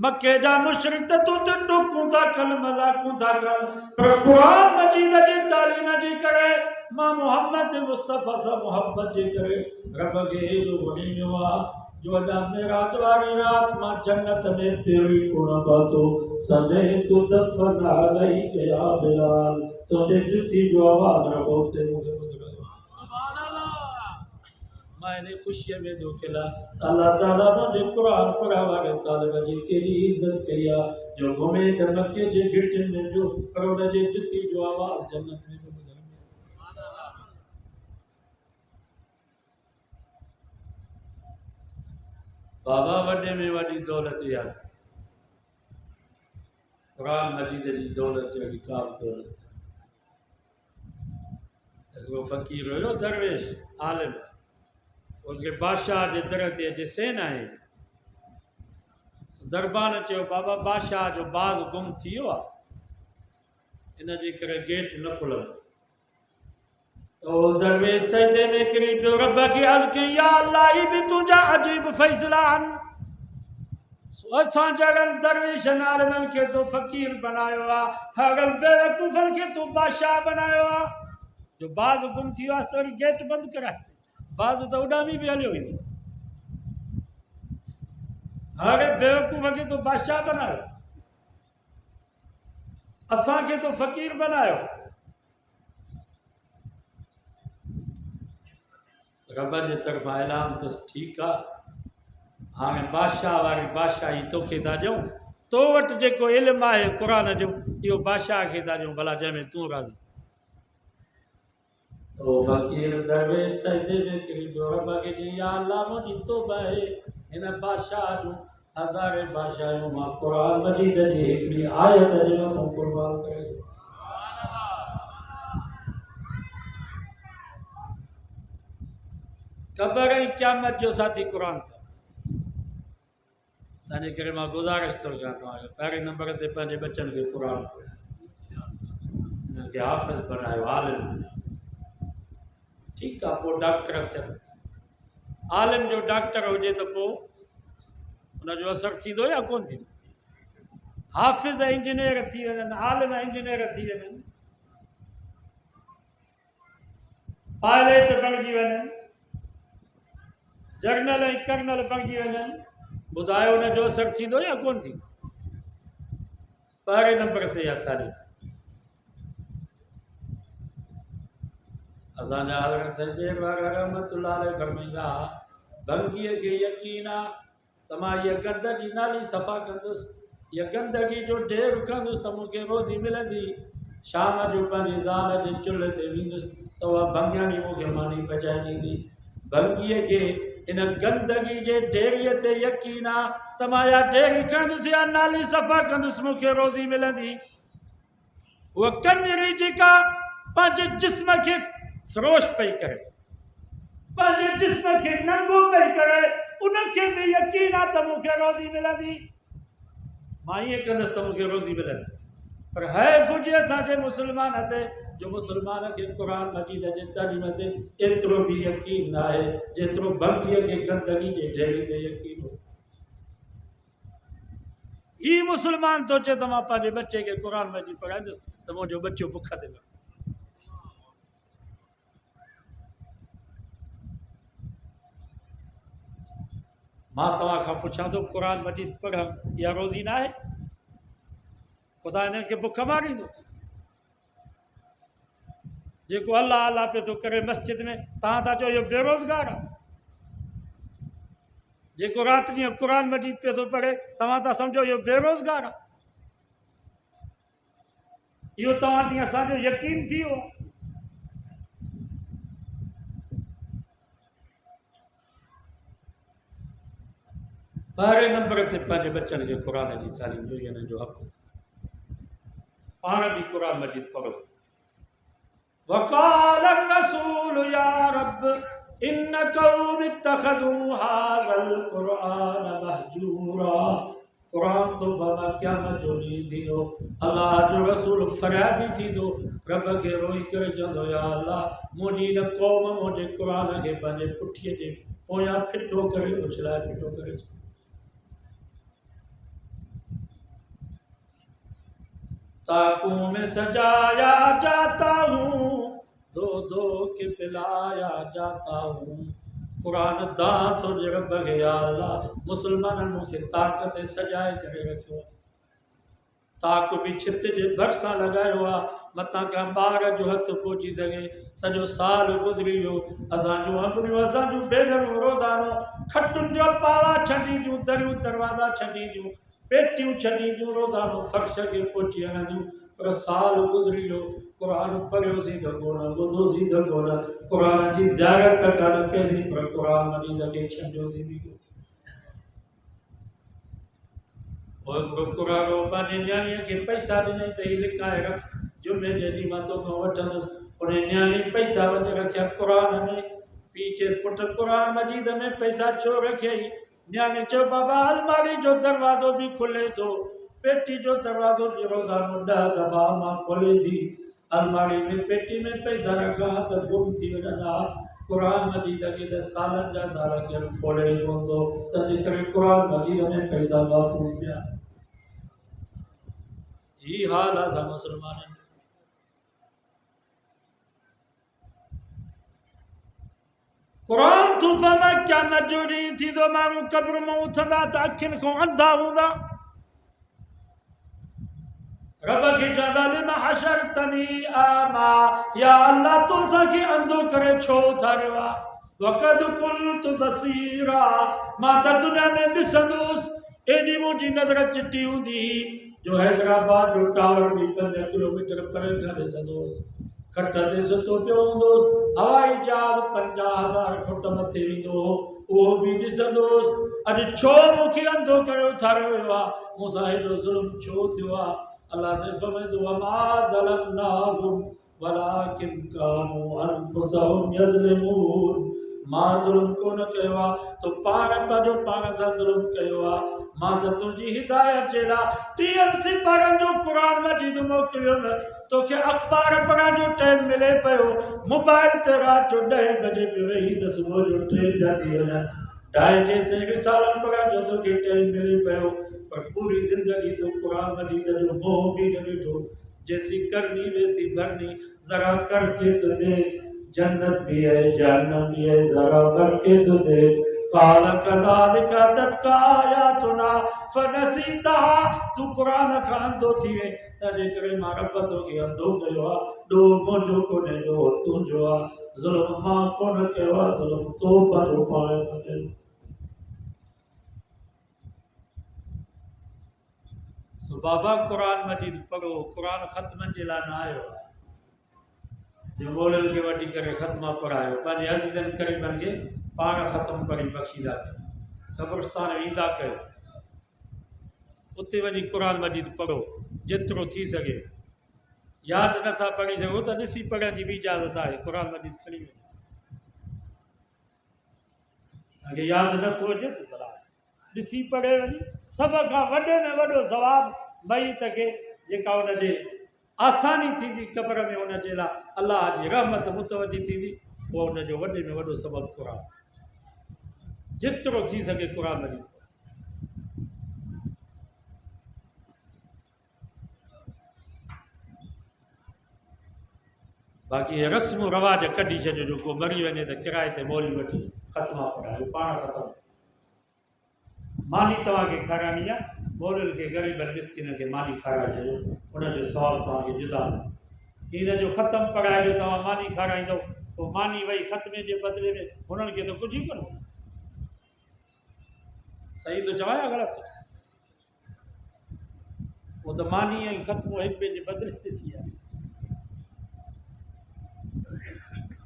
मके जा मुशरिक त तूं त टोकूं था कनि, मज़ाकूं था कनि, पर क़ुरान मजीद जी तालीम जी करे मां मोहम्मद मुस्तफ़ा सां मोहब्बत जे करे रब खे हेॾो वणींदो आहे जो अॼु मेराज वारी राति मां जन्नत में फेरी कोन पातो। समेतु दफ़न अलैक या बिलाल, तुंहिंजे जुती जो आवाज़ रब उते मूंखे ॿुधणो। मां इन ख़ुशीअ में थो खिलां त अल्लाह ताला मुंहिंजे क़ुरान पढ़ण वारे तालिब जी केॾी इज़त कई आहे जो घुमे त मके जे गिटियुनि में पियो, पर हुनजे जुती जो आवाज़ जन्नत में पियो ॿुधण। बाबा वॾे में वॾी दौलत यादि, क़ुरान मजीद जी दौलत जहिड़ी का बि दौलत। हिकिड़ो फ़क़ीर हुयो दरवेश आलिम, उनखे बादशाह जे दर ते अचे सेन आहे, दरबान चयो बाबा बादशाह जो बाज़ गुम थी वियो आहे, इन जे करे गेट न खुलंदो। तो दरवेश सजदे में किरी पियो, रब खे अर्ज़ कई, या अल्लाह ही बि तुंहिंजा अजीब फ़ैसिला आहिनि। असां जहिड़नि दरवेशनि आलिमनि खे तो फ़क़ीर बनायो आहे, अहिड़नि बेवकूफ़नि खे तूं बादशाह बनायो आहे। जो बाज़ गुम थी वियो आहे त वरी गेट बंदि कराए, बाज़ त उॾामी बि हलियो ईंदो। हाणे बेवकूफ़ खे तो बादशाह बनायो, असांखे तो फ़क़ीर बनायो। रब जे तरफ़ां ऐलान अथसि, ठीकु आहे, हाणे बादशाह वारी बादशाही तोखे था ॾियूं, तो वटि जेको इल्मु आहे क़ुर जो इहो बादशाह खे था ॾियूं, भला जंहिंमें तूं राज़ी। तो फ़क़ीर दरवेश सजदे में किरी पियो, रब खे चई, या अल्लाह मुंहिंजी तौबा आहे, हिन बादशाह जूं हज़ारे बादशाहियूं मां क़ुर मजीद जी हिकिड़ी आयत जे मथां क़ुर्बान करे छॾियो। क़बर ऐं क़यामत जो साथी क़ुर अथव। तंहिंजे करे मां गुज़ारिश थो कयां तव्हांखे, पहिरें नंबर ते पंहिंजे बच्चनि खे क़ुर पढ़ायो, हिननि खे हाफ़िज़ बनायो, आलिम बनायो। ठीकु आहे, पोइ डॉक्टर थियनि। आलिम जो डॉक्टर हुजे त पोइ उनजो असरु थींदो या कोन थींदो? हाफ़िज़ इंजीनियर थी वञनि, आलिम इंजीनियर थी वञनि, पायलट बणिजी वञनि, जर्नल ऐं कर्नल बणिजी वञनि, ॿुधायो उनजो असरु थींदो या कोन थींदो? पहिरें नंबर ते इहा तारीख़। असांजा हज़रत सैयद रहमतुल्लाह अलैह फरमाईंदा, भंगीअ खे यकीन आहे त मां इहा गंद जी नाली सफ़ा कंदुसि, इहा गंदगी जो ढेर रखंदुसि त मूंखे रोज़ी मिलंदी। शाम जो पंहिंजी ज़ाल जे चुल्हे ते वेंदुसि त उहा भंगियाणी मूंखे मानी पचाए ॾींदी। भंगीअ खे इन गंदगी जे ढेरीअ ते यकीन आहे त मां इहा ढेरी कंदुसि, इहा नाली सफ़ा कंदुसि, मूंखे रोज़ी मिलंदी। उहा कंजरी जेका पंहिंजे जिस्म खे फ़रोश पई करे, पंहिंजे जिस्म खे नंगो पई करे, उनखे बि यकीन आहे त मूंखे रोज़ी मिलंदी। मां ईअं कंदुसि त मूंखे रोज़ी मिलंदी। पर हैफ़ हुजे असांजे मुस्लमान ते जो मुस्लमान खे क़ुर मजीद जे तालीम ते एतिरो बि यकीन न आहे जेतिरो भंगीअ खे गंदगी जे ढेरी ते यकीन हो। ही मुस्लमान थो चए त मां पंहिंजे बच्चे खे क़ुर मजीद पढ़ाईंदुसि त मुंहिंजो बच्चो बुख ते मरे। मां तव्हां खां पुछां थो, क़ुर मजीद पढ़ण इहा रोज़ी न आहे? ख़ुदा हिननि खे बुख मारींदो? जेको अलाह अलाह पियो थो करे मस्जिद में, तव्हां था चओ इहो बेरोज़गार आहे। जेको राति ॾींहुं क़ुर मजीद पियो थो पढ़े, तव्हां था सम्झो इहो बेरोज़गार आहे। इहो तव्हां ॾींहुं असांजो यकीन थी वियो। पहिरें नंबर ते पंहिंजे बच्चनि खे क़ुर जी तालीम ॾियो, हिननि जो हक़। पाण बि क़ुर मजीद पढ़ो। वक़ाल रसूल या रब इन कौम इत्तखज़ू हाज़ल क़ुरआन महजूरा। क़ुरान तो बाबा क़यामत जो ॾींहुं थींदो, अलाह जो रसूल फ़रियादी थींदो, रब खे रोई करे चवंदो, या अलाह मुंहिंजी हिन क़ौम मुंहिंजे क़ुर खे पंहिंजे पुठीअ जे पोयां फिटो करे उछलाए फिटो करे। ताकों में सजाया जाता हूँ, दो दो के पिलाया जाता हूँ। कुरान दांत हुजे रब खे, या अल्लाह मुसलमाननि मूंखे ताक़त सजाए करे रखियो। ताक बि छित जे भरिसां लॻायो आहे, मथां खां ॿार जो हथु पहुची सघे। सॼो साल गुज़री वियो, असांजूं अंबड़ियूं असांजूं भेनरूं रोज़ानो खटुनि जो पावा छॾींदियूं, दरियूं दरवाज़ा छॾींदियूं, पेटियूं छॾींदियूं, रोज़ानो फर्श खे पोची हणंदियूं। पर साल गुज़री वियो, क़ुरान पढ़ियोसीं त कोन, ॿुधोसीं त कोन, क़ुरान जी ज़ियारत कान कईसीं, पर क़ुरान मजीद खे छॾियोसीं बि कोन। क़ुरान पंहिंजे न्याणीअ खे पैसा ॾिनई त हीअ लिकाए रख, जुमे जे ॾींहुं मां तोखां वठंदुसि। उन न्याणी पैसा वञी रखिया क़ुरान में। पीउ चयसि पुटु क़ुरान मजीद में पैसा छो रखियई? न्याणे चयो बाबा अलमारी जो दरवाज़ो भी खुले थो, पेटी जो दरवाज़ो भी रोज़ानो 10 दफ़ा मां खोले थी, अलमारी में पेटी में पैसा रखा त गुम थी वञा। कुरान मजीद के 10 सालन जा साल केरु खोले ई कोन थो, तंहिंजे करे कुरान मजीद में पैसा महफ़ूज़ पिया। ही हाल आहे असां मुस्लमाननि जो। कुरान तूं फमा क्या मजूरी थी दो माण्हू कब्र मां उथंदा त अखियुनि खां अंधा हूंदा। रब खे चवंदा लिमा हशरतनी आमा, या अल्लाह तूं असांखे अंधो करे छो उथारियो आहे। वक़द कुंतु बसीरा, मां त दुनिया में ॾिसंदुसि, एॾी मुंहिंजी नज़र चिटी हूंदी जो हैदराबाद जो टावर बि 5 किलोमीटर परे खां ॾिसंदो हुउसि। खट ते सुतो पियो हूंदोसि, हवाई जहाज़ 50,000 फुट मथे वेंदो हो, उहो बि ॾिसंदो हुउसि। अॼु छो मूंखे अंधो करे उथारियो वियो आहे, मूंसां हेॾो ज़ुल्म छो थियो आहे। अल्लाह से फरमाईंदो वमा ज़लमनाहुम वलाकिन कानू अनफुसहुम यज़लिमून। मां ज़ुल्म कोन कयो आहे, तो पाण पंहिंजो पाण सां ज़ुल्म कयो आहे। मां त तुंहिंजी हिदायत जे लाइ 30 सिपारनि जो क़ुरान मजीद मोकिलियो न, तोखे अख़बार पढ़ण जो टाइम मिले पियो, मोबाइल ते राति जो 10 बजे पियो वेही त सुबुह जो 3 पिया थी वञनि। 2.5 जैसे रिसालनि पढ़ण जो तोखे टाइम मिले पियो, पर पूरी ज़िंदगी तो कुरान मजीद जो मोह भी न ॾिठो। जैसी करनी वैसी भरनी, जरा करके तो देख, जन्नत भी है जहन्नम भी है, जरा करके तो देख। काल कज़ालिका तत्का आयातुना फनसीतहा, तू कुरान खां अंधो थी वे, तंहिंजे करे मां रब तोखे अंधो कयो आहे। ॾोह मुंहिंजो कोन्हे, ॾोह तुंहिंजो आहे। ज़ुल्म मां कोन कयो आहे, ज़ुल्म तो पंहिंजो पाण सां कयो। सो बाबा कुरान मजीद पढ़ो, कुरान ख़त्मनि जे लाइ न आयो आहे जो मौलवी खे वठी करे ख़त्म पढ़ायो। पंहिंजे अज़ीज़नि क़रीबनि खे पाण ख़त्म पढ़ी बख़्शींदा कयो, क़ब्रिस्तान वेंदा कयो, उते वञी कुरान मजीद पढ़ो जेतिरो थी सघे। यादि नथा पढ़ी सघो त ॾिसी पढ़ण जी बि इजाज़त आहे, कुरान मजीद खणी वञो। तव्हांखे यादि नथो अचे त भला ॾिसी पढ़े वञी, सभ खां वॾे में वॾो सवाबु मयत खे जेका हुनजे आसानी थींदी क़ब्र में, हुनजे लाइ अलाह जी रहमत मुतवजी थींदी, उहो हुनजो वॾे में वॾो सबबु क़ुरान। जेतिरो थी सघे क़ुरान मजीद। बाक़ी रस्म रवाज कढी छॾियो, जो को मरी वञे त किराए ते मौलवी वठी ख़त्मा पढ़ायो, पाण ख़त्म। मानी तव्हांखे खाराइणी आहे, मौलवी खे ग़रीबनि मिस्किन खे मानी खाराए छॾियो, उनजो सवाबु तव्हांखे जुदा। हिन जो ख़त्म पढ़ाइजो, तव्हां मानी खाराईंदव, पोइ मानी वई ख़त्मे जे बदिले में हुननि खे त कुझु ई कोन्हे। सही थो चवां या ग़लति? उहो त मानी ऐं ख़त्मो हिक ॿिए जे बदिले में थी आहे।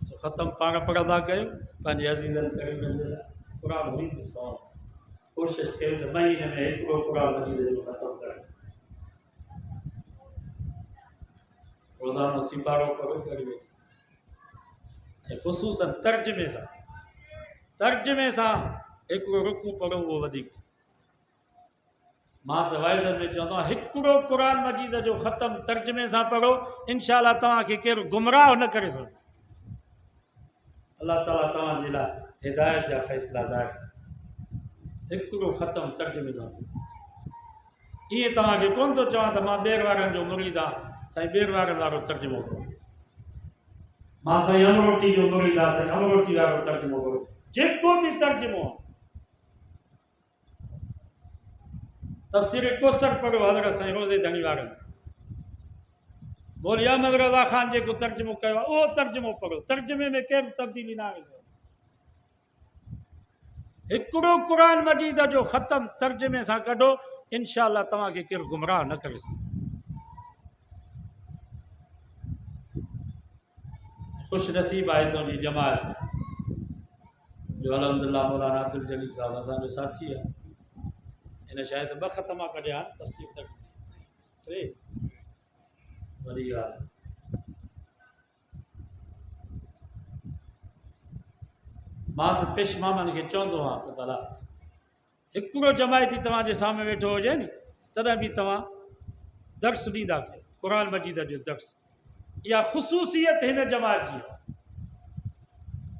सो ख़त्म पाण पढ़ंदा कयो, पंहिंजे अज़ीज़नि क़रीबनि जे लाइ क़ुरान हुई बि सवाबु। कोशिशि कयो त महीने में हिकिड़ो क़ुरान मजीद जो ख़त्म करे, रोज़ानो सिपारो करो गरीब ऐं ख़ुशूसन तर्जुमे सां हिकिड़ो रुकू पढ़ो, उहो वधीक। मां त वाइदनि में चवंदो आहियां हिकिड़ो क़ुरान मजीद जो ख़त्म तर्जुमे सां पढ़ो, इंशाअल्लाह तव्हांखे केरु गुमराह न करे सघंदो। अल्लाह ताला तव्हांजे लाइ हिदायत जा फ़ैसिला ज़ाहिर। हिकिड़ो ख़त्म तर्जुमे सां। ईअं तव्हांखे कोन थो चवां त मां ॿेर वारनि जो मुरीद आहियां, साईं ॿेर वारनि वारो तर्जुमो करो। मां साईं अमरोटी जो मुरीद आहियां, साईं अमरोटी वारो तर्जुमो करो। जेको बि तर्जुमो आहे, तफ़सीर कोसर पढ़ो हज़रत साईं रोज़े धणी वारनि, मौलवी अहमद रज़ा ख़ान जेको तर्जुमो कयो आहे उहो तर्जुमो पढ़ो। तर्जुमे में कंहिं तब्दीली न आहे। हिकिड़ो क़ुरान मजीद जो ख़त्म तर्जुमे सां कढो, इंशाअल्लाह तव्हांखे केरु गुमराह न करे सघे। ख़ुशि नसीब आहे तुंहिंजी जमात जो अलहमदुलिल्लाह मौलाना अब्दुल जलील साहब असांजो साथी आहे। हिन शायदि 2 ख़त्मा कढिया आहिनि, तफ़सीर तक 3 वॾी ॻाल्हि आहे। मां त पेश मामनि खे चवंदो आहियां त भला हिकिड़ो जमायती तव्हांजे साम्हूं वेठो हुजे नी तॾहिं बि तव्हां दर्स ॾींदा कयो क़ुर मजीद जो दर्स। इहा ख़ुसूसियत हिन जमात जी आहे,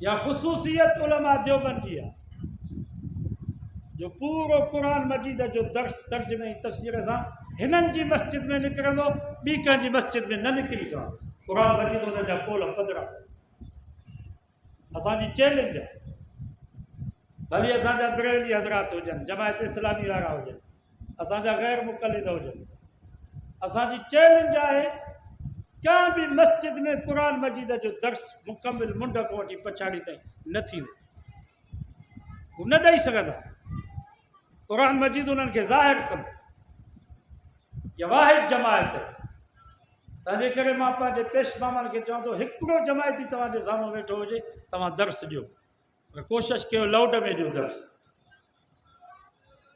इहा ख़ुसूसियत उलमा देवबंद जी आहे जो पूरो क़ुर मजीद जो दर्स तर्जुमे ऐं तफ़सीर सां हिननि जी मस्जिद में निकिरंदो, ॿी कंहिंजी मस्जिद में न निकिरी सघंदो। क़ुर मजीद हुन जा पोल पधरा असांजी चैलेंज आहे। भली असांजा बरेली हज़रात हुजनि, जमायत इस्लामी वारा हुजनि, असांजा गैर मुक़लिद हुजनि, असांजी चैलेंज आहे कंहिं बि मस्जिद में क़ुर मजीद जो दर्स मुकमिल मुंड खां वठी पछाड़ी ताईं न थींदो, हू न ॾेई सघंदा। क़ुर मजीद उन्हनि खे ज़ाहिर कंदो। इहा वाहिद जमायत आहे। तंहिंजे करे मां पंहिंजे पेशमामनि खे चवां थो हिकिड़ो जमायती तव्हांजे साम्हूं वेठो हुजे, तव्हां दर्स ॾियो, पर कोशिशि कयो लाउड में ॾियो दर्स।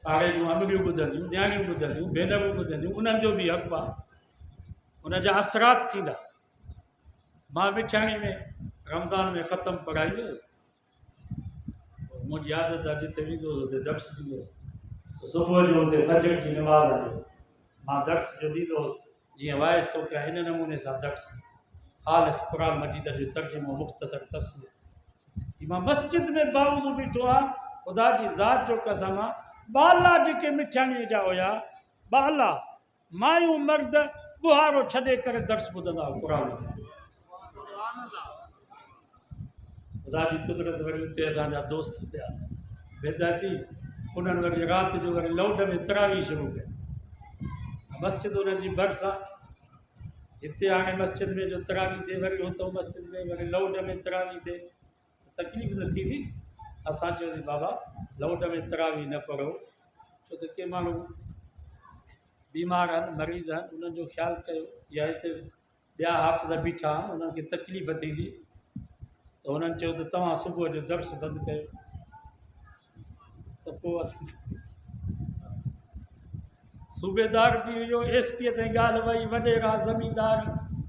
पाड़े जूं अमरियूं ॿुधंदियूं, न्याणियूं ॿुधंदियूं, भेनरूं ॿुधंदियूं, उन्हनि जो बि हक़ु आहे, उन जा असरात थींदा। मां मिठाणी में रमज़ान में ख़तमु पढ़ाईंदो हुयुसि, मुंहिंजी आदत आहे जिते वेंदो हुउसि हुते दर्स ॾींदो हुउसि। सुबुह जो हुते फजर जी नमाज़ में मां दर्स जो ॾींदो हुउसि, जीअं वाइस थो कयां हिन नमूने सां दर्स ख़ालिस क़ुर मजीद जो तर्जुमो मुख़्तसर तफ़सीर। मां मस्जिद में बावज़ू बीठो आहे, ख़ुदा जी ज़ात जो कसम आहे, बाला जेके मिठाणीअ जा हुया, बाला मायूं मर्द ॿुहारो छॾे करे दर्स ॿुधंदा हुआ क़ुर में। ख़ुदा जी कुदरत वरी उते असांजा दोस्त पिया बेदाती, उन्हनि वरी राति जो वरी लाउड में तरावी शुरू कई। मस्जिद उन्हनि जी भरिसां, हिते हाणे मस्जिद में जो तरावी थिए, वरी हुतो मस्जिद में वरी लाउड में तरावी थिए, तकलीफ़ त थींदी। असां चयोसीं बाबा लाउड में तरावी न पढ़ो, छो त के माण्हू बीमार आहिनि, मरीज़ आहिनि, उन्हनि जो ख़्यालु कयो, या हिते ॿिया हाफ़िज़ बीठा आहिनि, उन्हनि खे तकलीफ़ थींदी। त हुननि चयो त तव्हां सुबुह जो दर्स बंदि कयो। त पोइ असां सूबेदार बि हुयो, SP ताईं ॻाल्हि वई, वॾेरा ज़मींदार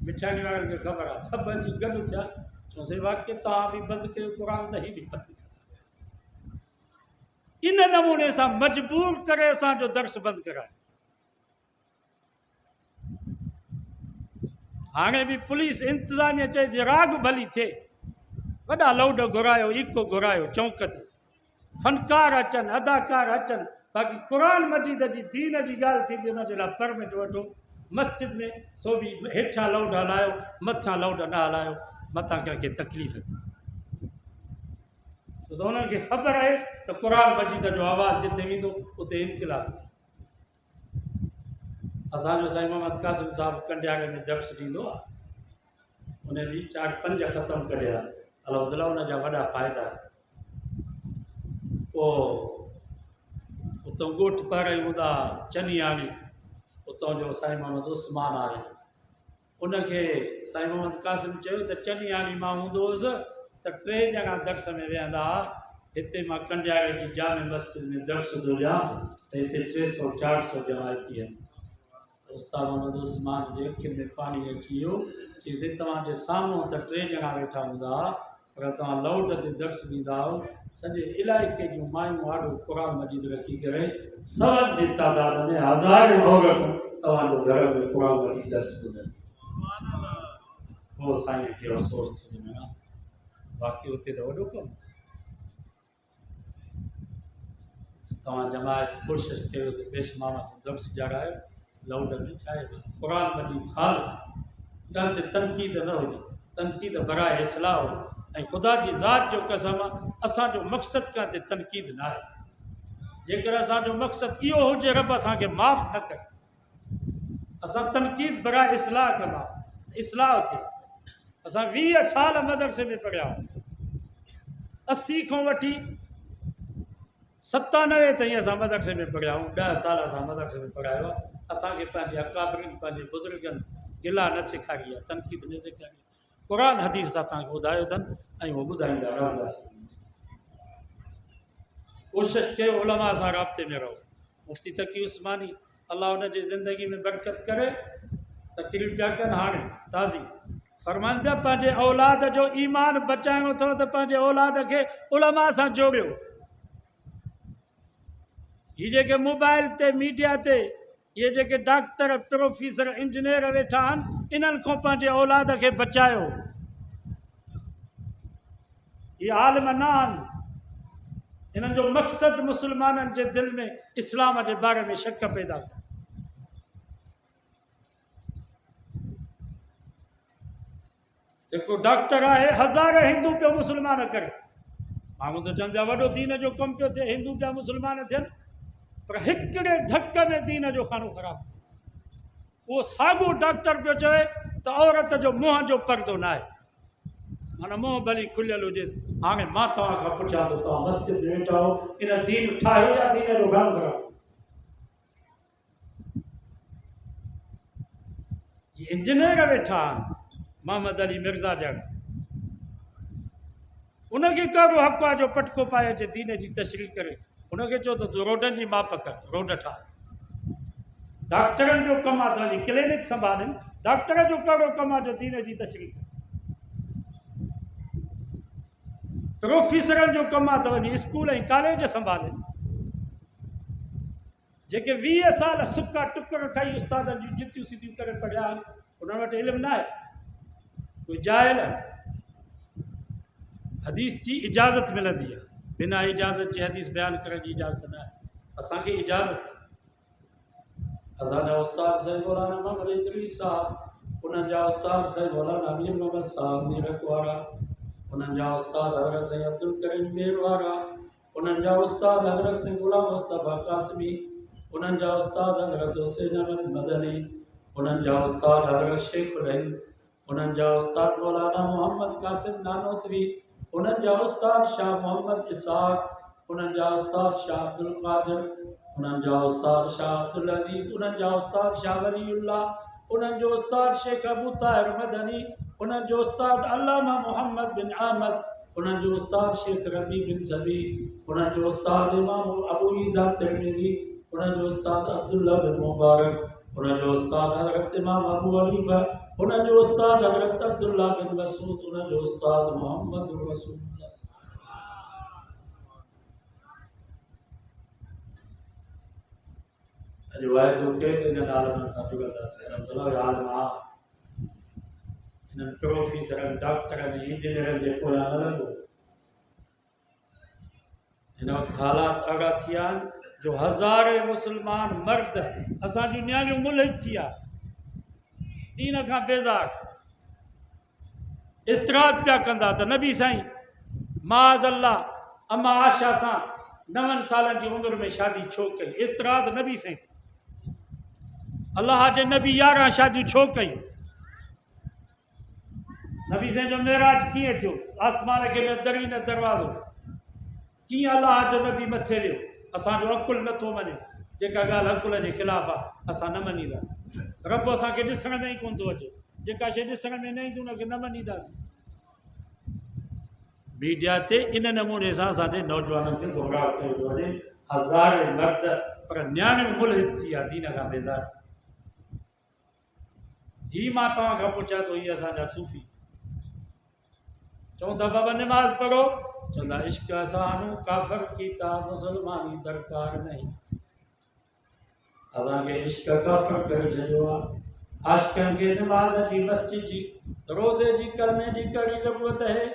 मिठाणी वारनि खे ख़बर आहे, सभु अची गॾु थिया, चयोसीं वाक़ई तव्हां बि बंदि कयो क़ुर, त ही बि बंदि कयो। इन नमूने सां मजबूर करे असांजो दर्स बंदि करायो। हाणे बि पुलिस इंतिज़ामिया चए थी राग भली थिए, वॾा लाउड घुरायो, इको घुरायो, चौंक ते फनकार अचनि, अदाकार अचनि, बाक़ी क़ुर मजीद जी दीन जी ॻाल्हि थींदी हुनजे लाइ परमिट वठो। मस्जिद में सो बि हेठां लाउड हलायो, मथां लाउड न हलायो, मथां कंहिंखे तकलीफ़ थी। छो त हुननि खे ख़बर आहे त क़ुर मजीद जो आवाज़ु जिते वेंदो उते इनकलाब। असांजो साईं मोहम्मद कासिम साहिबु कंडियारे में दर्स ॾींदो आहे, उन बि 4-5 ख़तमु कढिया, अलहमदिल्ला उन जा वॾा फ़ाइदा। पोइ उतां ॻोठ पहिरियों हूंदा चनियाणी, उतां जो साईं मोहम्मद उस्मान आहे, उनखे साईं मोहम्मद कासिम चयो त चनियाणी मां हूंदो हुउसि त 3 ॼणा दर्स में वेहंदा हुआ। हिते मां कंडियारे जी जामे मस्जिद में दर्स थो ॾियां त हिते 300-400 जमायती आहिनि। उस्ताद मोहम्मद उस्मान जे अखियुनि में पाणी अची वियो, चईं तव्हांजे साम्हूं त 3 ॼणा वेठा हूंदा, पर तव्हां लाउड ते दर्स ॾींदा हुओ, सॼे इलाइक़े जूं मायूं आॾो क़ुर मजीद रखी करे सवनि जी तादाद में 1000 औरतूं तव्हांजो घर में क़ुर मजीद दर्स ॿुधनि। पोइ साईं खे अफ़सोस थी वञा, बाक़ी हुते त वॾो कमु। तव्हां जमायत कोशिशि कयो त पेशमामा खे दर्स ॼाणायो, लाउड में छा आहे क़ुर मजीद ख़ालिस, कंहिं ते तनक़ीद न हुजे, तनक़ीद बराए इस्लाह हुजे। ऐं ख़ुदा जी ज़ात जो कसम आहे, असांजो मक़सदु कंहिं ते तनक़ीद न आहे। जेकर असांजो मक़सदु इहो हुजे रब असांखे माफ़ु न करे, असां तनक़ीद बराए इस्लाह कंदा, इस्लाह थिए। असां 20 साल मदरसे में पढ़िया, 80 खां वठी 97 ताईं असां मदरसे में पढ़िया आहियूं। 10 साल असां मदरसे में पढ़ायो आहे। असांखे पंहिंजे अकाबरीन, पंहिंजे बुज़ुर्गनि गिला न सेखारी आहे, तनक़ीद न सेखारी आहे। क़ुर हदीस असांखे ॿुधायो अथनि ऐं उहो ॿुधाईंदा रहंदासीं। कोशिशि कयो उलमा सां राब्ते में रहो। मुफ़्ती तक़ी उस्मानी, अलाह उन जी ज़िंदगी में बरकत करे, तकरीर पिया कनि हाणे ताज़ी, फरमाइनि पिया पंहिंजे औलाद जो ईमान बचाइणो अथव त पंहिंजे औलाद खे उलमा सां जोड़ियो। ये जेके मोबाइल ते मीडिया ते ये जेके डॉक्टर प्रोफेसर इंजीनियर वेठा आहिनि इन्हनि खां पंहिंजे औलाद खे बचायो। ये आलिम न आहिनि, इन्हनि जो मक़सदु मुस्लमाननि जे दिलि में इस्लाम जे बारे में शक पैदा कयो। जेको डॉक्टर आहे हज़ार हिंदू पियो मुस्लमान करे, माण्हू त चवनि पिया वॾो दीन जो कमु पियो थिए, हिंदू पिया मुस्लमान थियनि, पर हिकिड़े धक में दीन जो खानो ख़राबु। उहो साॻियो डॉक्टर पियो चवे त औरत जो मुंहं जो पर्दो न आहे, माना मुंहुं भली खुलियल हुजे। हाणे मां तव्हां खां पुछां थो, तव्हां मस्जिद में वेठा हो, इन दीन ठाहियो या दीन जो खानो ख़राबु? ये इंजीनियर वेठा आहिनि मोहम्मद अली मिर्ज़ा जहिड़ा, उनखे कहिड़ो हक़ आहे जो पटको पाए अचे दीन जी तशरीह करे? उनखे चओ त तूं रोडनि जी माप कर, रोड ठाह। डॉक्टरनि जो कमु आहे तव्हांजी क्लिनिक संभालनि, डॉक्टर जो कहिड़ो कमु आहे जो दीन जी तशरीह करे? प्रोफेसरनि जो कमु आहे त वञी स्कूल ऐं कॉलेज संभालनि। जेके 20 साल सुका टुकर खाई उस्तादनि जूं जुतियूं सिधियूं करे पढ़िया आहिनि, उन्हनि वटि इल्मु न आहे, कोई जाहिल आहे। हदीस जी इजाज़त मिलंदी आहे, बिना इजाज़त जे हदीस बयानु करण जी इजाज़त न आहे, असांखे इजाज़त आहे। असांजा उस्ताद साईं मौलाना मोहम्मद इदरीस साहब, उन्हनि जा उस्ताद साईं मौलाना मीर मोहम्मद साहब मीरठ वारा, उन्हनि जा उस्ताद हज़रत साईं अब्दुल करीम मेर वारा, उन्हनि जा उस्ताद हज़रत साईं गुलाम मुस्तफ़ा कासमी, उन्हनि जा उस्ताद हज़रत हुसैन अहमद मदनी, उन्हनि जा उस्ताद हज़रत शेखुल हिंद, उन्हनि जा उस्ताद मौलाना मोहम्मद कासिम नानोतवी, उन्हनि जा उस्ताद शाह मोहम्मद इसाक, उन्हनि जा उस्ताद शाह अब्दुल कादिर, उन्हनि जा उस्ताद शाह अब्दुल अज़ीज़, उन्हनि जा उस्ताद शाह वलीउल्लाह, उन्हनि जो उस्ताद शेख अबू ताहिर मदनी, उन्हनि जो उस्ताद अल्लामा मोहम्मद बिन अहमद, उन्हनि जो उस्ताद शेख रबी बिन सभी, उन्हनि जो उस्ताद इमाम अबू ईसा तिरमिज़ी, उन्हनि जो उस्ताद अब्दुल्ला बिन मुबारक, उन्हनि जो उस्ताद हज़रत इमाम अबू हनीफ़ा, उन्हनि जो उस्ताद हज़रत अब्दुल्ला बिन मसूद, उन्हनि जो उस्ताद मोहम्मद रसूलुल्लाह। अॼु वाहिदो के इन्हनि आलमनि सां जुड़ंदासीं, अलहमदुलिल्लाह आलम आहे, इन्हनि प्रोफेसरनि डॉक्टरनि इंजीनियरनि जे पोयां न लॻो। हिन वक़्तु हालात अहिड़ा थी विया आहिनि जो हज़ारे मुस्लमान मर्द असांजूं न्याणियूं मुल्क थी विया, दीन खां बेज़ार, इतराज़ पिया कंदा त नबी साईं माज़ अल्लाह अम्मा आशा सां 9 सालनि जी उमिरि में शादी छो कई? इतराज़ नबी साईं, अल्लाह जे नबी 11 शादियूं छो कयूं? नबी साईं जो मेराज कीअं थियो? आसमान खे न दरी न दरवाज़ो, कीअं अल्लाह जो नबी मथे वियो? असांजो अकुल नथो मञे, जेका ॻाल्हि अकुल जे ख़िलाफ़ आहे असां न मञींदासीं। रब असांखे ॾिसण में ई कोन थो अचे, जेका शइ ॾिसण में न ईंदी उनखे न मञींदासीं। मीडिया ते इन नमूने सां असांजे नौजवाननि खे गुमराह कयो थो वञे, हज़ारे मर्द पर न्याणियूं मुल्क थी विया, दीन खां बेज़ार। ही मां तव्हां खां पुछां थो, हीअ असांजा सूफ़ी चऊं था बाबा निमाज़ पढ़ो, चवंदा इश्क असानू काफ़र कीता मुसलमानी दरकार नहीं। असांखे इश्क काफ़र करे छॾियो आहे। आशिक़नि खे निमाज़ जी, मस्जिद जी, रोज़े जी, कलमे जी कहिड़ी ज़रूरत है?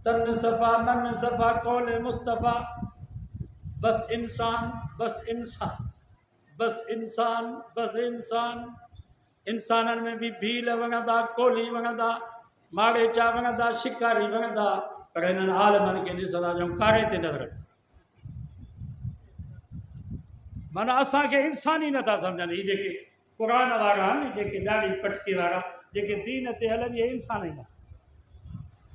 तन सफ़ा मन सफ़ा कौल मुस्तफ़ा, बस इंसान बस इंसान बस इंसान बस इंसान। इंसाननि में बि भील वणंदा, कोली वणंदा, माड़ेचा वणंदा, शिकारी वणंदा, पर हिननि आलमनि खे ॾिसंदा जो कारे ते नज़र, माना असांखे इंसानी नथा सम्झनि। हीअ जेके क़ुर वारा आहिनि, जेके ॾाढी पटके वारा, जेके दीन ते हलनि, इहे इंसान ई न,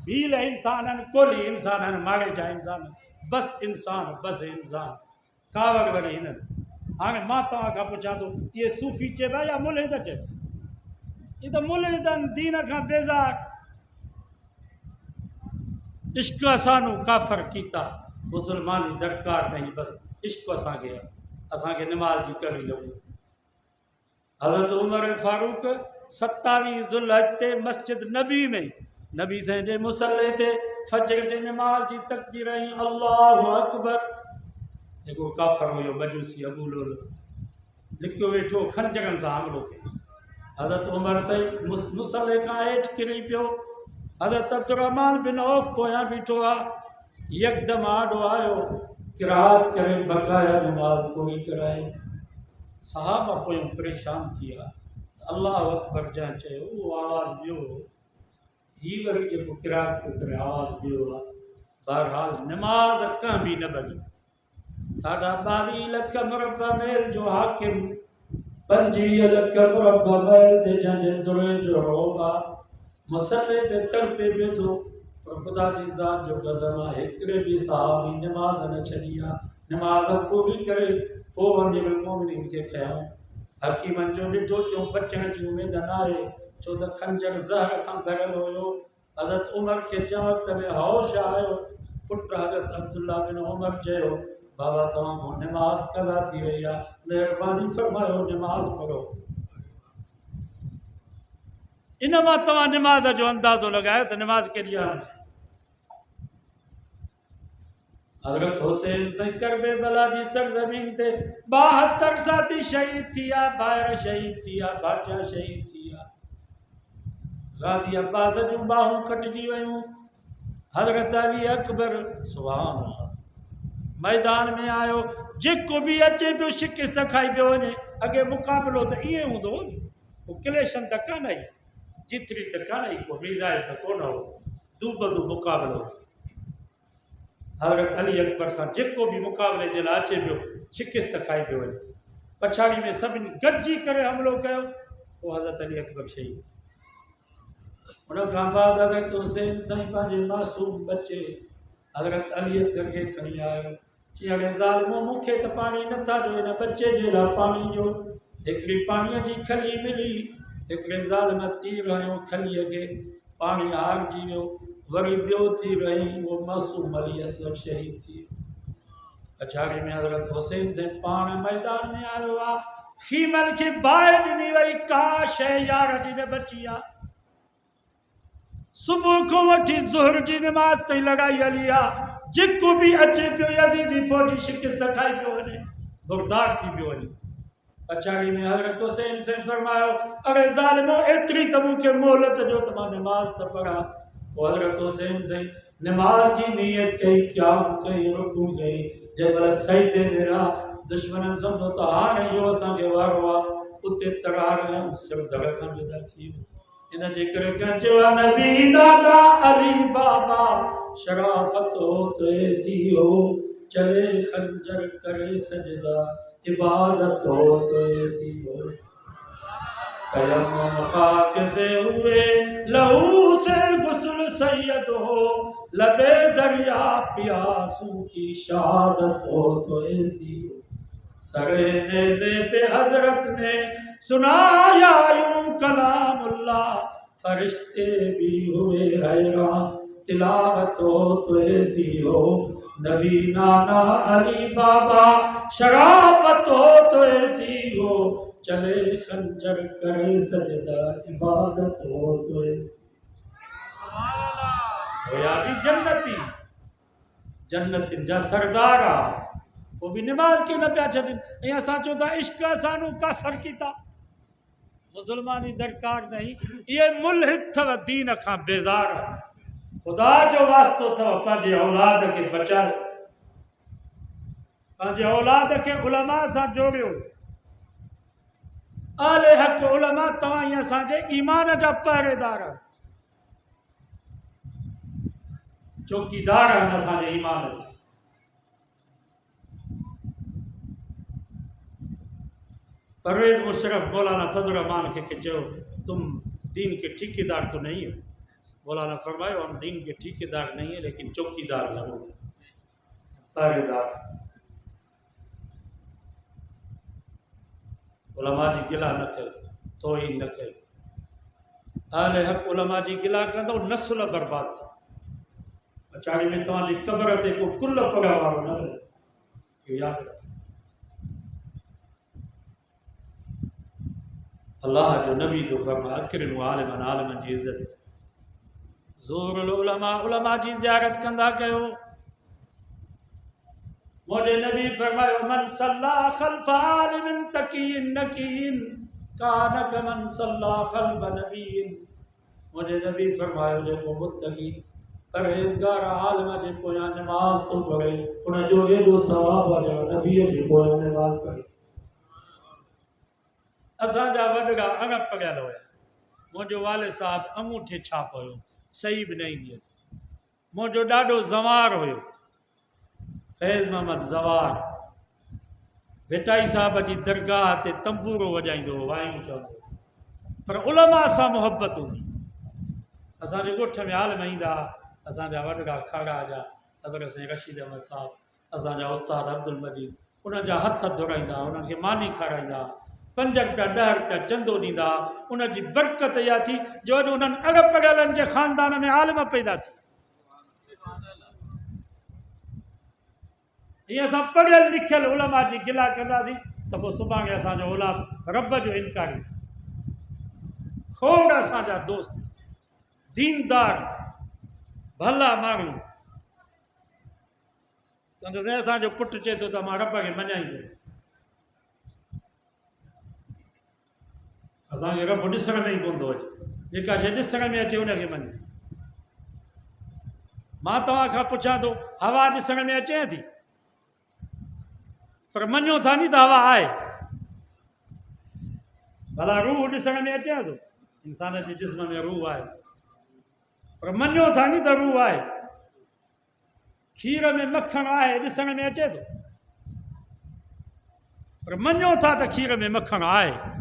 भील इंसान आहिनि, कोली इंसान आहिनि, माड़ेचा इंसान आहिनि, बसि इंसान बसि इंसान। कावड़ वरी हिननि। हाणे मां तव्हां खां पुछां थो, इहे सूफ़ी चइबा या मुल्हिद चइबा? इहे त मुल्हिद आहिनि, दीन खां बेज़ार। इश्क असानू काफ़र कीता मुसलमानी दरकार नहीं, बसि इश्क असांखे आहे, असांखे निमाज़ जी कहिड़ी ज़रूरत। हज़रत उमर फारूक 27 ज़ुल्हज ते मस्जिद नबी में नबी साईं जे मुसल्ले ते फजर जे निमाज़ जी तकबीर ऐं अल्लाहु अकबर, जेको काफ़र हुयो मजूसी अबू लुल लिखियो वेठो खंजरनि सां हमलो कयो। हज़रत उमर सही मुसले खां हेठि किरी पियो। हज़रत अब्दुर्रहमान बिन औफ पोयां बीठो आहे। यकदमि आॾो आयो, किरात करे बकाया नमाज़ पूरी कराई। सहाबा पोयों परेशान थी विया। अल्लाह अकबर जंहिं चयो उहो आवाज़ु ॿियो, हीअ वरी जेको किरात पियो करे आवाज़ु ॿियो आहे। बहरहाल नमाज़ कंहिं बि न भॼी। 22 लख मुरबा मैल जो हाकिम, 25 लख मुरबा मैल ते जंहिंजे दुरे जो रोब आहे, मुसले ते तड़पे पियो थो, पर ख़ुदा जी ज़ात जो क़सम आहे हिकिड़े बि सहाबी नमाज़ न छॾी आहे। नमाज़ पूरी करे पोइ अमीरुल मोमिनीन खे खयूं। हकीमनि जो ॾिठो चयूं बचण जी उमेद न आहे, छो त खंजर ज़हर सां भरियलु हुयो। हज़रत उमर खे जंहिं वक़्त में होश आयो, पुट हज़रत अब्दुल्ला बिन उमर चयो, बाबा तव्हां खां नमाज़ क़ज़ा थी वई आहे, महिरबानी फरमायो नमाज़ पढ़ो। इन मां तव्हां नमाज़ जो अंदाज़ो लॻायो त नमाज़ केॾी आहे। हज़रत हुसैन साईं करबला जी सरज़मीन ते 72 साथी शहीद थी विया, ॿाहिरि शहीद थी विया, भाटिया शहीद थी विया। गाज़ी अब्बास जूं बाहूं कटिजी वियूं। हज़रत अली अकबर सुभान अल्लाह मैदान में आयो। जेको बि अचे पियो शिकिस्त खाई पियो वञे। अॻे मुक़ाबिलो त ईअं हूंदो हो, को क्लेशन त कान आई, जितरी त कान आई, को मिज़ाइल त कोन हो, दूबदू मुक़ाबिलो। हज़रत अली अकबर सां जेको बि मुक़ाबले जे लाइ अचे पियो शिकिस्त खाई पियो वञे। पछाड़ी में सभिनी गॾिजी करे हमिलो कयो, पोइ हज़रत अली अकबर शहीद। उन खां बाद हज़रत हुसैन साईं पंहिंजे मासूम बचे हज़रत अली असगर खे खणी आयो। चई अड़े ज़ालिमो, मूंखे त पाणी नथा ॾियो, हिन बचे जे लाइ पाणी ॾियो। हिकिड़ी पाणीअ जी खली मिली, हिकिड़े ज़ालिम तीर हयो खलीअ खे, पाणी हारजी वियो। वरी ॿियो तीर हई, उहो मासूम अली असगर शहीद थी वियो। पछाड़ी में हज़रत हुसैन साईं पाण मैदान में आयो आहे। खीमल खे बाहि ॾिनी वई, का शइ यार जी न बची आहे। सुबुह खां वठी ज़ुहर जी नमाज़ ताईं लड़ाई हली आहे। जेको बि अचे पियो यज़ीदी फ़ौजी शिकिस्त खाई पियो वञे, बुरदार थी पियो वञे। पछाड़ी में हज़रत हुसैन साईं फरमायो, अड़े ज़ालिमो, एतिरी त मूंखे मोहलत ॾियो त मां नमाज़ त पढ़ां। पोइ हज़रत हुसैन साईं नमाज़ जी नियत कई, क़याम कई, रुकू कई। जंहिं महिल सजदे में रहा, दुश्मननि सम्झो त हाणे इहो असांखे वारो आहे, उते तरार हयूं, सिर धड़ खां जुदा थी वियो। इन जे करे कंहिं चयो आहे, नबी दादा अली बाबा शराफत हो तो ऐसी हो, चले खंजर करे सजदा, इबादत हो तो ऐसी हो। तयम्मुम खाक से हुए, लहू से गुस्ल सैयद हो, लबे दरिया प्यासों की शहादत हो तो ऐसी हो। सरे नेज़े पे हजरत ने सुनाया यूं कलामुल्लाह, फरिश्ते भी हुए हैरान, तिलावत हो तो ऐसी हो। नबी नाना अली बाबा शराफत हो तो ऐसी हो, चले खंजर करे सजदा, इबादत हो तो ऐसी। होया भी जन्नती, जन्नतिन जा सरदार आ, वो भी नमाज के न पिया छॾनि। ऐं असां चऊं था इश्क असांजो काफ़र कीता, मुसलमानी दरकार नहीं। ये मुल्हिद अथव, दीन खां बेज़ार। ख़ुदा जो वास्तो अथव, पंहिंजे औलाद खे बचायो, पंहिंजे औलाद खे उलमा सां जोड़ियो। आले हक़ उलमा तव्हां ई असांजे ईमान जा पहरेदार, चौकीदार आहिनि असांजे ईमान जा। परवेज़ मुशर्रफ मौलाना फजल रहमान के चयो, तुम दीन के ठेकेदार तो नहीं हो। मौलाना फरमायो, हम दीन के ठेकेदार नहीं है, लेकिन चौकीदार जरूर है, पहरेदार। उलमा जी गिला न कयो, तोहीन न कयो। आले हक़ उलमा जी गिला कंदो, नस्ल बर्बाद थी। पछाड़ी में तव्हांजी क़ब्र ते को कुल पढ़ण वारो न रहे, इहो यादि रखो। अल्लाह जो नबी तो फरमा, अक्रिमु आलिमन, आलिमन जी इज़्ज़त कयो। ज़ूरुल उलमा, उलमा जी ज़ियारत कंदा कयो। मुझे नबी फरमायो मन सल्ला खल्फ आलिमिन तकीन नकीन कान कमन सल्ला खल्फ नबीन। मुझे नबी फरमायो जेको मुत्तकी परहेज़गार आलिम जे पोयां नमाज़ तो पढ़े उन जो एॾो सवाब आहे नबी जे पोयां नमाज़ पढ़े। असांजा वॾड़ा अण पढ़ियल हुया। मुंहिंजो वालिद साहब अंगूठे छाप हुयो, सही बि न ईंदी हुअसि। मुंहिंजो ॾाढो ज़वार हुयो, फैज़ मोहम्मद ज़वार। भेटाई साहब जी दरगाह ते तंबूरो वॼाईंदो हो, वायूं चवंदो हो, पर उलमा सां मुहबत हूंदी। असांजे ॻोठ में आलिम ईंदा, असांजा वॾड़ा खाड़ा जा हज़रत साईं रशीद अहमद साहब, असांजा उस्ताद अब्दुल मजीद, उन्हनि जा हथ धुराईंदा, उन्हनि खे मानी खाराईंदा, 5 रुपया 10 रुपया चंदो ॾींदा। उनजी बरकत इहा थी जो अॼु उन्हनि अॻ पढ़ियलनि जे ख़ानदान में आलिम पैदा थी। ईअं असां पढ़ियल लिखियल उलमा जी गिला कंदासीं त पोइ सुभाणे असांजो औलाद रब जो इनकारी। खोड़ असांजा दोस्त दीनदार भला माण्हू चवंदासीं असांजो पुटु चए थो त मां रब खे मञाईंदो। असांखे रब ॾिसण में ई कोन थो अचे, जेका शइ ॾिसण में अचे उनखे मञ। मां तव्हां खां पुछां थो, हवा ॾिसण में अचे थी, पर मञो था नी त हवा आहे। भला रूह ॾिसण में अचे थो, इंसान जे जिस्म में रूह आहे, पर मञो था नी त रूह आहे। खीर में मखण आहे, ॾिसण में अचे थो, पर मञो था त खीर में मखण आहे।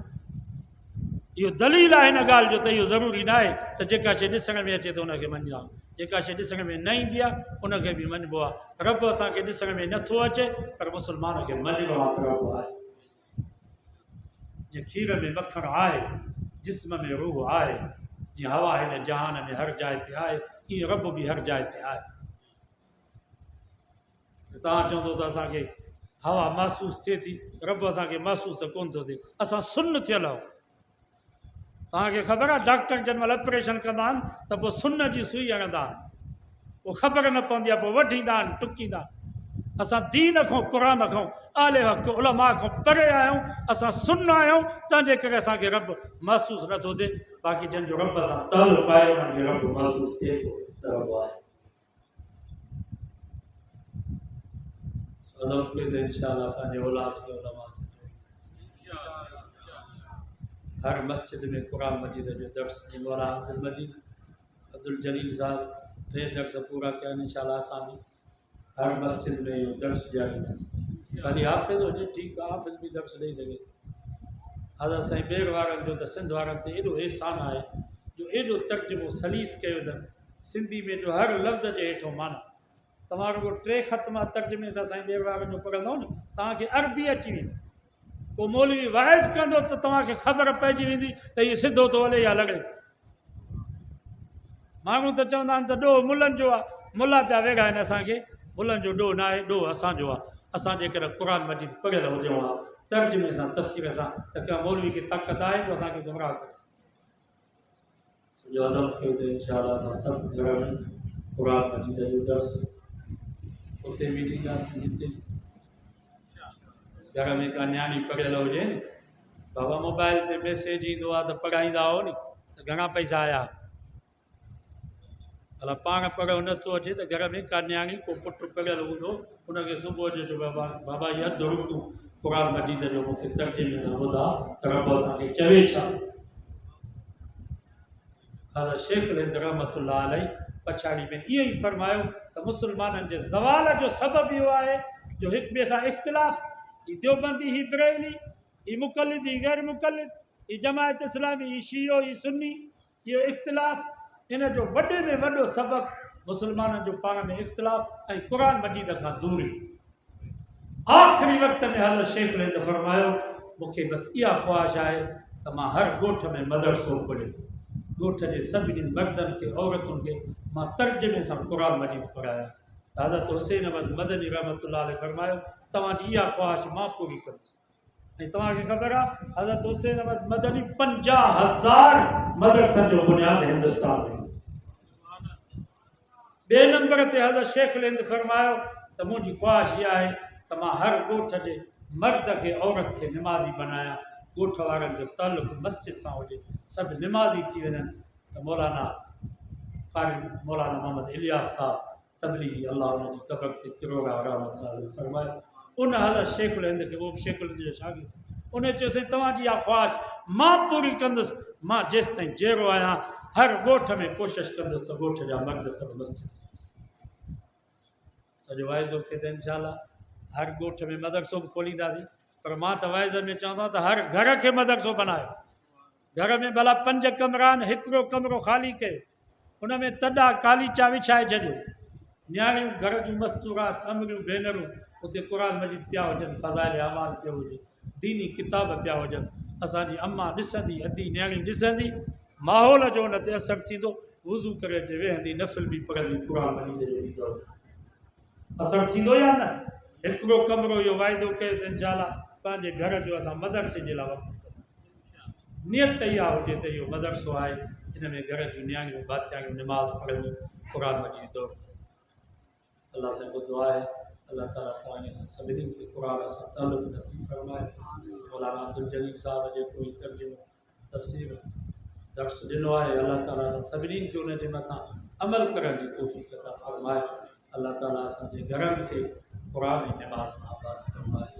इहो दलील आहे हिन ॻाल्हि जो त इहो ज़रूरी न आहे त जेका शइ ॾिसण में अचे थो उनखे मञा, जेका शइ ॾिसण में न ईंदी आहे उनखे बि मञिबो आहे। रब असांखे ॾिसण में नथो अचे, पर मुस्लमान खे मञिणो आहे त रब आहे। जीअं खीर में मखण आहे, जिस्म में रूह आहे, जीअं हवा हिन जहान में हर जाइ ते आहे, ईअं रब बि हर जाइ ते आहे। तव्हां चवंदो त असांखे हवा महसूसु थिए थी, रब असांखे महसूसु त कोन थो थिए। असां सुन्न थियल आहियूं। तव्हांखे ख़बर आहे डॉक्टर जंहिं महिल ऑपरेशन कंदा आहिनि त पोइ सुन्न जी सुई हणंदा आहिनि, पोइ ख़बर न पवंदी आहे, पोइ वठींदा आहिनि, टुकींदा। असां दीन खां क़ुरान खां आले हक़ उलमा खां परे आहियूं, असां सुन्न आहियूं, तंहिंजे करे असांखे रब महसूसु नथो थिए। बाक़ी जंहिंजो रब सां तालुक़ आहे उन्हनि खे रब महसूसु थिए थो त रब आहे। इंशाअल्लाह पंहिंजे औलाद खे उलमा सां हर मस्जिद में कुरान मजीद जो दर्स मौलाना अब्दुल मजीद अब्दुल जलील साहब 3 दर्स पूरा कया इंशाअल्लाह। असां बि हर मस्जिद में इहो दर्स ॾियारींदासीं। ख़ाली हाफ़िज़ हुजे ठीकु आहे, हाफ़िज़ बि दर्स ॾेई सघे। हज़रत साईं ॿेर वारनि जो त सिंध वारनि ते एॾो एहसान आहे जो एॾो तर्जुमो सलीस कयो अथनि सिंधी में जो हर लफ़्ज़ जे हेठो माना। तव्हां रुगो 3 ख़तमा तर्जुमे सां साईं ॿेर वारनि जो पढ़ंदव न, तव्हांखे अरबी अची वेंदी। पोइ मौलवी वाइज़ कंदो त तव्हांखे ख़बर पइजी वेंदी त इहो सिधो थो हले या लॻे थो। माण्हू त चवंदा आहिनि त ॾोह मुलनि जो आहे, मुला पिया वेठा आहिनि, असांखे मुलनि जो ॾोह न आहे, ॾोह असांजो आहे। असां जेकर क़ुरान मजीद पढ़ियल हुजूं हा तर्जुमे सां तफ़सीर सां त कंहिं मौलवी खे ताक़त आहे जो असांखे गुमराह करे सॼो अज़म कयो त इंशाअल्लाह असां सभु घर में क़ुरान मजीद जो दर्स उते बि ॾींदासीं। जिते घर में का न्याणी पढ़ियल हुजे न, बाबा मोबाइल ते मैसेज ईंदो आहे त पढ़ाईंदा हो नी त घणा पैसा आया। भला पाण पढ़ो नथो अचे त घर में का न्याणी को पुटु पढ़ियल हूंदो, उनखे सुबुह जो चइबो बाबा इहा अधु रुकू क़ुरान मजीद जो मूंखे तर्जुमे सां ॿुधा त रब असांखे चवे छा। हज़रत शेख हिंद रहमतुल्लाह अलैह पछाड़ी में ईअं ई फरमायो त मुस्लमाननि जे ज़वाल जो सबबु इहो आहे जो हिक ॿिए सां इख़्तिलाफ़, ही देवबंदी, ही बरेली, ही मुक़लिद, ही गैर मुक़लिद, ही जमायत इस्लामी, ही शियो, ही सुन्नी, इहो इख़्तिलाफ़, इन जो वॾे में वॾो सबबु मुस्लमाननि जो पाण में इख़्तिलाफ़ ऐं क़ुरान मजीद खां दूरी। आख़िरी वक़्त में हज़रत शेख हिंद फरमायो मूंखे बसि इहा ख़्वाहिश आहे त मां हर ॻोठ में मदरसो खोलियो, ॻोठ जे सभिनी मर्दनि खे औरतुनि खे मां तर्जुमे सां क़ुरान मजीद पढ़ाया। हज़रत हुसैन अहमद मदनी रहमतुल्लाह अलैह फरमायो तव्हांजी इहा ख़्वाहिश मां पूरी कंदुसि। ऐं तव्हांखे ख़बर आहे हज़रत हुसैन अहमद मदनी 50,000 मदरसनि जो बुनियाद हिंदुस्तान में। ॿिए नंबर ते हज़रत शेख हिंद फरमायो त मुंहिंजी ख़्वाहिश इहा आहे त मां हर ॻोठ जे मर्द खे औरत खे निमाज़ी बनाया, ॻोठ वारनि जो तालुक़ु मस्जिद सां हुजे, सभु निमाज़ी थी वञनि। त मौलाना मोहम्मद इलियास साहब तबलीगी अल्लाह उनजी क़ब्र ते किरोड़ा रहमत नाज़िल फरमाए। उन हज़रत शेखुल हिंद खे, उहो बि शेखुल हिंद जो शागिर्द, उन चयोसीं तव्हांजी इहा ख़्वाहिश मां पूरी कंदुसि। मां जेसि ताईं जहिड़ो आहियां हर ॻोठ में कोशिशि कंदुसि त ॻोठ जा मर्द सभु मस्जिद, सॼो वाइदो कयो त इंशाअल्लाह हर ॻोठ में मदरसो बि खोलींदासीं। पर मां त वाइदे में चवंदो आहियां त हर घर खे मदरसो बनायो। घर में भला 5 कमरा आहिनि, हिकिड़ो कमिरो ख़ाली कयो, उन में तॾा कालीचा विछाए छॾियो, न्याणियूं घर जूं मस्तूरात अमरियूं भेनरूं उते क़ुर मजीद पिया हुजनि, फ़ज़ाइल अमाल पियो हुजे, दीनी किताब पिया हुजनि। असांजी अम्मा ॾिसंदी, अधी न्याणी ॾिसंदी, माहौल जो हुन ते असरु थींदो, वुज़ू करे अचे वेहंदी, नफ़िल बि पढ़ंदी, क़ुर मजीद जो बि असरु थींदो या न। हिकिड़ो कमिरो इहो वाइदो कयो त इंशाअल्लाह पंहिंजे घर जो असां मदरसे जे लाइ वक़्तु कंदासीं। नियत इहा हुजे त इहो मदरसो आहे, हिन में घर जूं न्याणियूं बातियाणियूं निमाज़ पढ़ंदियूं, क़ुर मजीद दौर कनि। अल्लाह सां को दुआ आहे, अल्लाह ताला तव्हांजे सभिनी खे क़ुर सां तालुक़ु नसीब फरमाए। मौलाना अब्दुल जलील साहब जेको ही तर्जुमो तफ़सीर दर्स ॾिनो आहे, अल्लाह ताला सां सभिनी खे उनजे मथां अमल करण जी तौफ़ीक़ अता फरमाए। अल्लाह ताला असांजे घरनि खे क़ुर ऐं निमाज़ सां आबाद फरमाए।